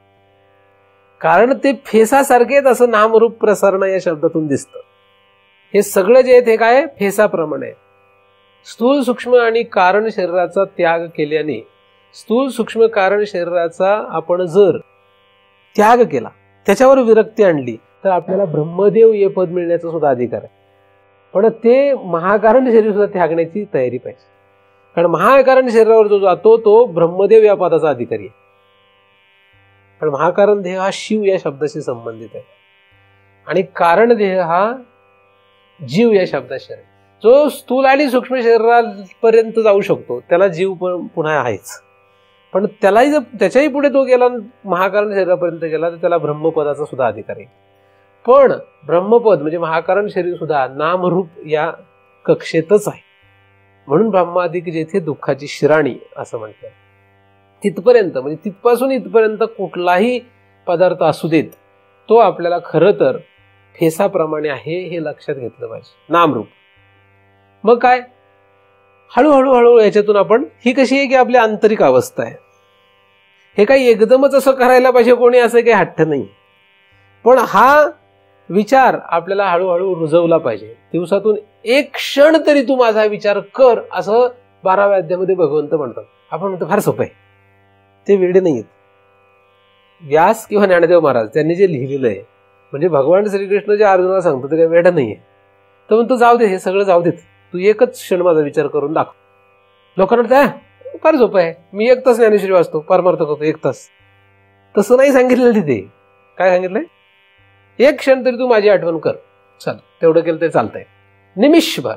कारण ते फेसासारखेच असं नामरूप प्रसारण या शब्दातून दिसतं. हे सगळं जे आहे ते काय फेसाप्रमाणे आहे. स्थूल, सूक्ष्म आणि कारण शरीराचा त्याग केल्याने, स्थूल, सूक्ष्म, कारण शरीराचा आपण जर त्याग केला, त्याच्यावर विरक्ती आणली, तर आपल्याला ब्रह्मदेव हे पद मिळण्याचा सुद्धा अधिकार आहे. पण ते महाकारण शरीर सुद्धा त्यागण्याची तयारी पाहिजे. कारण महाकारण शरीरावर जो जातो तो ब्रह्मदेव या पदाचा अधिकारी आहे. कारण महाकारण देह हा शिव या शब्दाशी संबंधित आहे, आणि कारण देह हा जीव या शब्दाशी आहे. जो स्थूल आणि सूक्ष्म शरीरापर्यंत जाऊ शकतो त्याला जीव पण पुन्हा आहेच, पण त्यालाही जर त्याच्याही पुढे तो गेला, महाकारण शरीरापर्यंत गेला, तर त्याला ब्रह्मपदाचा सुद्धा अधिकार आहे. पण ब्रह्मपद म्हणजे महाकारण शरीर सुद्धा नामरूप या कक्षेतच आहे. म्हणून ब्रह्मादिक जेथे दुःखाची शिराणी असं म्हणतात. तिथपर्यंत म्हणजे तिथपासून इथपर्यंत कुठलाही पदार्थ असू देत, तो आपल्याला खरं तर फेसाप्रमाणे आहे हे लक्षात घेतलं पाहिजे. नामरूप मग काय, हळूहळू याच्यातून आपण, ही कशी आहे की आपली आंतरिक अवस्था आहे. हे काही एकदमच असं करायला पाहिजे कोणी, असं काही हट्ट नाही. पण हा विचार आपल्याला हळूहळू रुजवला पाहिजे. दिवसातून 1 क्षण तरी तू माझा विचार कर, असं 12व्या अध्यायामध्ये भगवंत म्हणतात. आपण म्हणतो फार सोपं आहे, ते वेडे नाही आहेत. व्यास किंवा ज्ञानदेव महाराज त्यांनी जे लिहिलेलं आहे, म्हणजे भगवान श्रीकृष्ण जे अर्जुनाला सांगतो ते काही वेड नाहीये. तर म्हणतो जाऊ दे, हे सगळं जाऊ देत, तू 1च क्षण माझा विचार करून दाखव. लोकांना वाटतं फार सोपं आहे, मी 1 तास ज्ञानेश्वरी वाचतो, परमार्थ करतो 1 तास. तसं नाही सांगितलेलं तिथे. काय सांगितलंय? 1 क्षण तरी तू माझी आठवण कर. चल, तेवढं केलं तरी चालतंय. निमिषभर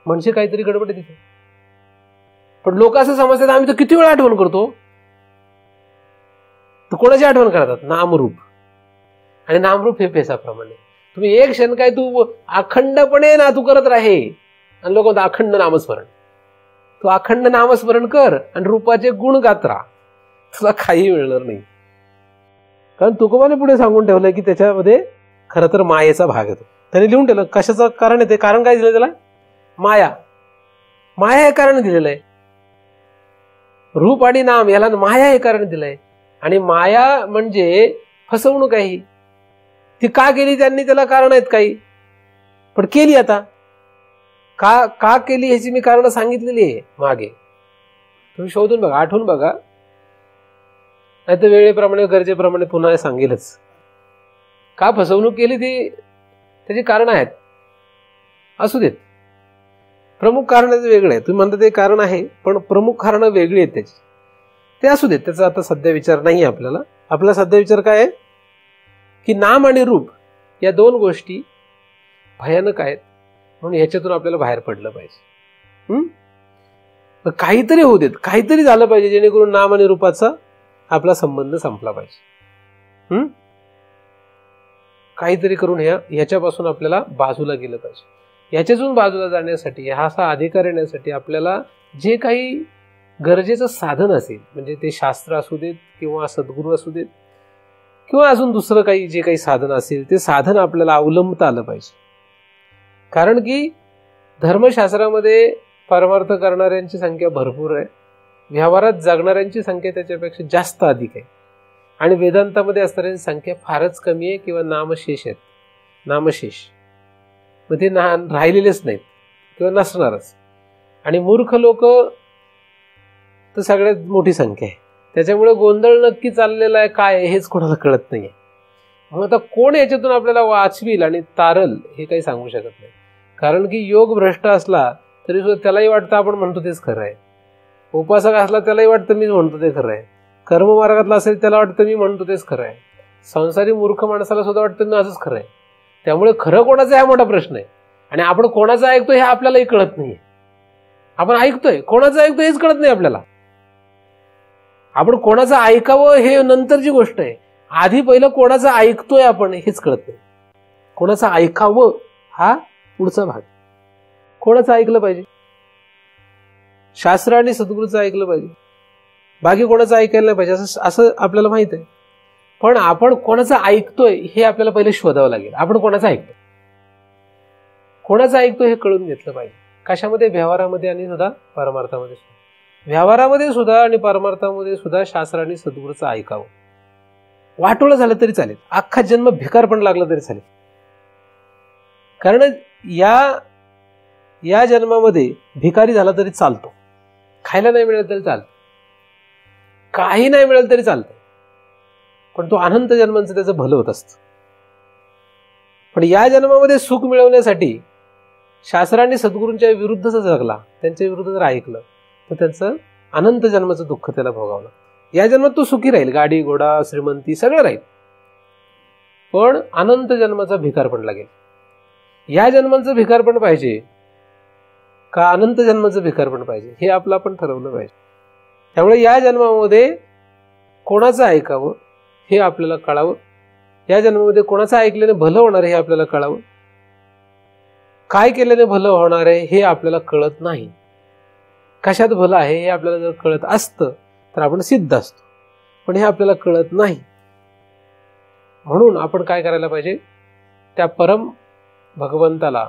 म्हणजे काहीतरी गडबड आहे तिथे. पण लोक असं समजतात आम्ही तर किती वेळा आठवण करतो. तर कोणाची आठवण करतात? नामरूप. आणि नामरूप हे फेसाप्रमाणे. तुम्ही एक क्षण काय तू अखंडपणे ना तू करत राहे, आणि लोक म्हणतात अखंड नामस्मरण. तू अखंड नामस्मरण कर आणि रूपाचे गुण गात राहा, तुला काही मिळणार नाही. कारण तुकोबाने पुढे सांगून ठेवलंय की त्याच्यामध्ये खरं तर मायेचा भाग येतो. त्याने लिहून ठेवलं कशाचं कारण येते. कारण काय दिलं त्याला? माया. माया हे कारण दिलेलं आहे. रूप आणि नाम याला माया हे कारण दिलंय. आणि माया म्हणजे फसवणूक आहे. ती का केली त्यांनी, त्याला कारण आहेत काही, पण केली. आता का केली ह्याची मी कारण सांगितलेली आहे मागे, तुम्ही शोधून बघा, आठवून बघा, नाही तर वेळेप्रमाणे गरजेप्रमाणे पुन्हा सांगेलच. का फसवणूक केली ती त्याची कारण आहेत. असू देत, प्रमुख कारण वेगळं आहे. तुम्ही म्हणता ते कारण आहे, पण प्रमुख कारण वेगळी आहेत त्याची. ते असू देत, त्याचा आता सध्या विचार नाही आपल्याला. आपला सध्या विचार काय आहे की नाम आणि रूप या दोन गोष्टी भयानक आहेत, म्हणून ह्याच्यातून आपल्याला बाहेर पडलं पाहिजे. काहीतरी होऊ देत, काहीतरी झालं पाहिजे जेणेकरून नाम आणि रूपाचा आपला संबंध संपला पाहिजे. काहीतरी करून ह्याच्यापासून आपल्याला बाजूला गेलं पाहिजे. ह्याच्यातून बाजूला जाण्यासाठी, हा असा अधिकार येण्यासाठी आपल्याला जे काही गरजेचं साधन असेल, म्हणजे ते शास्त्र असू देत किंवा सद्गुरू असू देत किंवा अजून दुसरं काही जे काही साधन असेल, ते साधन आपल्याला अवलंबता आलं पाहिजे. कारण की धर्मशास्त्रामध्ये परमार्थ करणाऱ्यांची संख्या भरपूर आहे, व्यवहारात जगणाऱ्यांची संख्या त्याच्यापेक्षा जास्त अधिक आहे, आणि वेदांतामध्ये असणाऱ्यांची संख्या फारच कमी आहे किंवा नामशेष आहेत. नामशेष मग ते राहिलेलेच नाहीत किंवा नसणारच. आणि मूर्ख लोक तर सगळ्यात मोठी संख्या आहे. त्याच्यामुळे गोंधळ नक्की चाललेला आहे काय हेच कोणाला कळत नाहीये. मग आता कोण याच्यातून आपल्याला वाचविल आणि तारल हे काही सांगू शकत नाही. कारण की योग भ्रष्ट असला तरी सुद्धा त्यालाही वाटतं आपण म्हणतो तेच खरं आहे. उपासक असला त्यालाही वाटतं मी म्हणतो ते खरं आहे. कर्ममार्गातला असेल त्याला वाटतं मी म्हणतो तेच खरं आहे. संसारी मूर्ख माणसाला सुद्धा वाटतं मी असंच खरं आहे. त्यामुळे खरं कोणाचं हा मोठा प्रश्न आहे. आणि आपण कोणाचं ऐकतो हे आपल्यालाही कळत नाहीये. आपण ऐकतोय, कोणाचं ऐकतोय हेच कळत नाही आपल्याला. आपण कोणाचं ऐकावं हे नंतरची गोष्ट आहे. आधी पहिलं कोणाचं ऐकतोय आपण हेच कळत नाही. कोणाचं ऐकावं हा पुढचा भाग. कोणाचं ऐकलं पाहिजे? शास्त्र आणि सद्गुरूचं ऐकलं पाहिजे, बाकी कोणाचं ऐकायला नाही पाहिजे असं आपल्याला माहित आहे. पण आपण कोणाचं ऐकतोय हे आपल्याला पहिले शोधावं लागेल. आपण कोणाचं ऐकतो, कोणाचं ऐकतोय हे कळून घेतलं पाहिजे. कशामध्ये? व्यवहारामध्ये आणि सुद्धा परमार्थामध्ये. व्यवहारामध्ये सुद्धा आणि परमार्थामध्ये सुद्धा शास्त्र आणि सद्गुरूचं ऐकावं. वाटोळं झालं तरी चालेल, अख्खा जन्म भिकार पण लागला तरी चालेल. कारण या जन्मामध्ये भिकारी झाला तरी चालतो, खायला नाही मिळालं तरी चालतं, काही नाही मिळालं तरी चालतं, पण तो अनंत जन्मांचं त्याचं भलं होत असतं. पण या जन्मामध्ये सुख मिळवण्यासाठी शास्त्रांनी सद्गुरूंच्या विरुद्धच जगला, त्यांच्या विरुद्ध जर ऐकलं तर त्यांचं अनंत जन्माचं दुःख त्याला भोगावलं. या जन्मात तो सुखी राहील, गाडी घोडा श्रीमंती सगळं राहील, पण अनंत जन्माचा भिकार पण लागेल. या जन्माचं भिकार पण पाहिजे का अनंत जन्माचं भिकार पण पाहिजे हे आपलं आपण ठरवलं पाहिजे. त्यामुळे या जन्मामध्ये कोणाचं ऐकावं हे आपल्याला कळावं. या जन्मामध्ये कोणाचं ऐकल्याने भलं होणार हे आपल्याला कळावं. काय केल्याने भलं होणार आहे हे आपल्याला कळत नाही. कशात भलं आहे हे आपल्याला जर कळत असतं तर आपण सिद्ध असतो, पण हे आपल्याला कळत नाही. म्हणून आपण काय करायला पाहिजे? त्या परम भगवंताला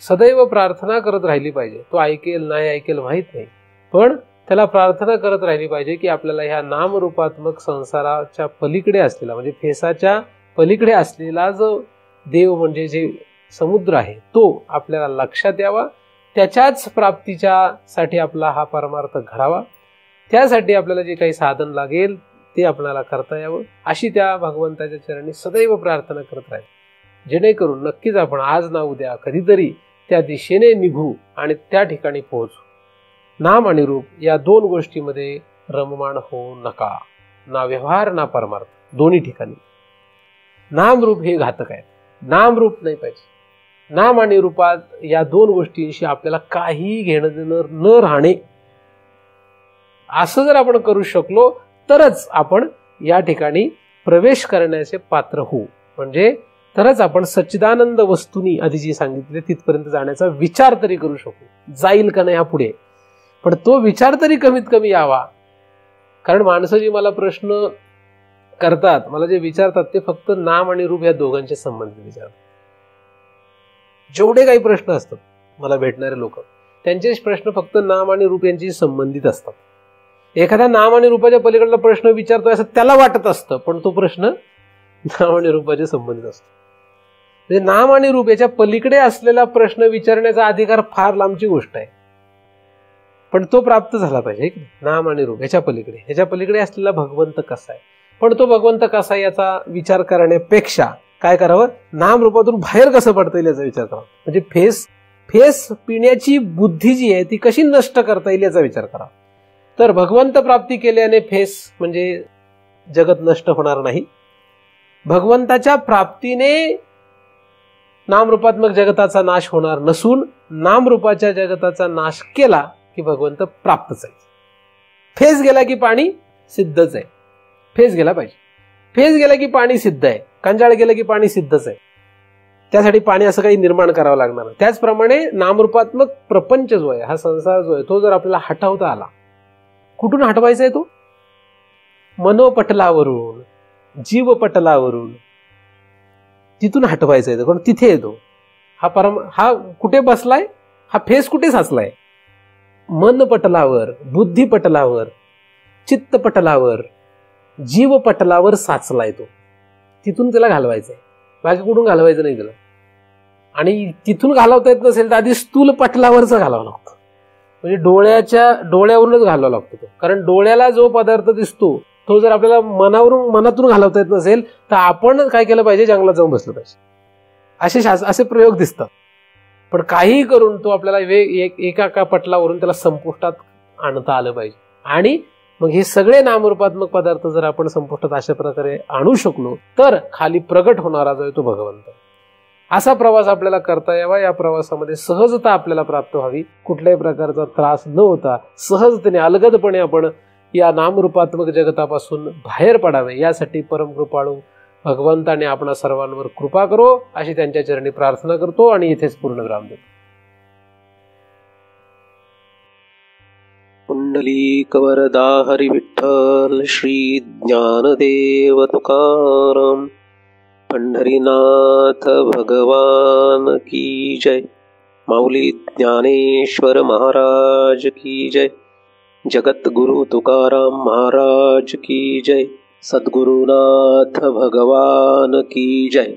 सदैव प्रार्थना करत राहिली पाहिजे. तो ऐकेल नाही ऐकेल माहीत नाही, पण त्याला प्रार्थना करत राहिली पाहिजे की आपल्याला ह्या नामरूपात्मक संसाराच्या पलीकडे असलेला, म्हणजे फेसाच्या पलीकडे असलेला जो देव म्हणजे जे समुद्र आहे तो आपल्याला लक्षात यावा. त्याच्याच प्राप्तीच्या साठी आपला हा परमार्थ घडावा. त्यासाठी आपल्याला जे काही साधन लागेल ते आपल्याला करता यावं, अशी त्या भगवंताच्या चरणी सदैव प्रार्थना करत राहील. जेणेकरून नक्कीच आपण आज ना उद्या कधीतरी त्या दिशेने निघू आणि त्या ठिकाणी पोहोचू. नाम आणि रूप या दोन गोष्टीमध्ये रममाण होऊ नका. ना व्यवहार ना परमार्थ, दोन्ही ठिकाणी. नाम रूप हे घातक आहे. नाम रूप नाही पाहिजे. नाम आणि रूपात या दोन गोष्टींशी आपल्याला काही घेणं देणं न राहणे, असं जर आपण करू शकलो तरच आपण या ठिकाणी प्रवेश करण्याचे पात्र होऊ. म्हणजे तरच आपण सच्चिदानंद वस्तूनी आधी जी सांगितले तिथपर्यंत जाण्याचा विचार तरी करू शकू. जाईल का नाही हा पुढे, पण तो विचार तरी कमीत कमी यावा. कारण माणसं जी मला प्रश्न करतात, मला जे विचारतात ते फक्त नाम आणि रूप या दोघांचे संबंधित विचारतात. जेवढे काही प्रश्न असतात मला भेटणारे लोक, त्यांचे प्रश्न फक्त नाम आणि रूप यांची संबंधित असतात. एखादा नाम आणि रूपाच्या पलीकडला प्रश्न विचारतोय असं त्याला वाटत असतं, पण तो प्रश्न नाम आणि रूपाच्या संबंधित असतो. म्हणजे नाम आणि रूप याच्या पलीकडे असलेला प्रश्न विचारण्याचा अधिकार फार लांबची गोष्ट आहे, पण तो प्राप्त झाला पाहिजे. नाम आणि रूप याच्या पलीकडे असलेला भगवंत कसा आहे, पण तो भगवंत कसा याचा विचार करण्यापेक्षा काय करावं, नाम रूपातून बाहेर कसं पडता येईल याचा विचार करावा. म्हणजे फेस पिण्याची बुद्धी जी आहे ती कशी नष्ट करता येईल याचा विचार करावा. तर भगवंत प्राप्ती केल्याने फेस म्हणजे जगत नष्ट होणार नाही. भगवंताच्या प्राप्तीने नामरूपात्मक जगताचा नाश होणार नसून नामरूपाच्या जगताचा नाश केला की भगवंत प्राप्तच आहे. फेस गेला की पाणी सिद्धच आहे. फेस गेला पाहिजे. फेस गेला की पाणी सिद्ध आहे. कंजाळ गेलं की पाणी सिद्धच आहे. त्यासाठी पाणी असं काही निर्माण करावं लागणार. त्याचप्रमाणे नामरूपात्मक प्रपंच जो आहे, हा संसार जो आहे, तो जर आपल्याला हटवता आला, कुठून हटवायचा आहे तो? मनोपटलावरून, जीवपटलावरून, तिथून हटवायचा आहे. कारण तिथे येतो हा कुठे बसलाय, हा फेस कुठे साचलाय? मनपटलावर, बुद्धिपटलावर, चित्तपटलावर, जीवपटलावर साचलाय तो. तिथून त्याला घालवायचं आहे, बाकी कुठून घालवायचं नाही त्याला. आणि तिथून घालवता येत नसेल तर आधी स्थूल पटलावरच घालावं लागतं. म्हणजे डोळ्यावरूनच घालावा लागतो तो. कारण डोळ्याला जो पदार्थ दिसतो तो जर आपल्याला मनातून घालवता येत नसेल तर आपण काय केलं पाहिजे, जंगलात जाऊन बसलं पाहिजे. असे प्रयोग दिसतात. पण काहीही करून तो आपल्याला एका पटलावरून त्याला संपुष्टात आणता आलं पाहिजे. आणि मग हे सगळे नामरूपात्मक पदार्थ जर आपण संपुष्टात अशा प्रकारे आणू शकलो तर खाली प्रगट होणारा जो आहे तो भगवंत. असा प्रवास आपल्याला करता यावा. या प्रवासामध्ये सहजता आपल्याला प्राप्त व्हावी. कुठल्याही प्रकारचा त्रास न होता सहजतेने अलगदपणे आपण या नामरूपात्मक जगतापासून बाहेर पडावे, यासाठी परमकृपाळू भगवंताने आपणा सर्वांवर कृपा करो अशी त्यांच्या चरणी प्रार्थना करतो आणि इथेच पूर्ण विराम देतो. पुंडलीकवरदा हरी विठ्ठल श्री ज्ञानदेव तुकाराम. पंढरीनाथ भगवान की जय. माऊली ज्ञानेश्वर महाराज की जय. जगत गुरु तुकाराम महाराज की जय. सद्गुरुनाथ भगवान की जय.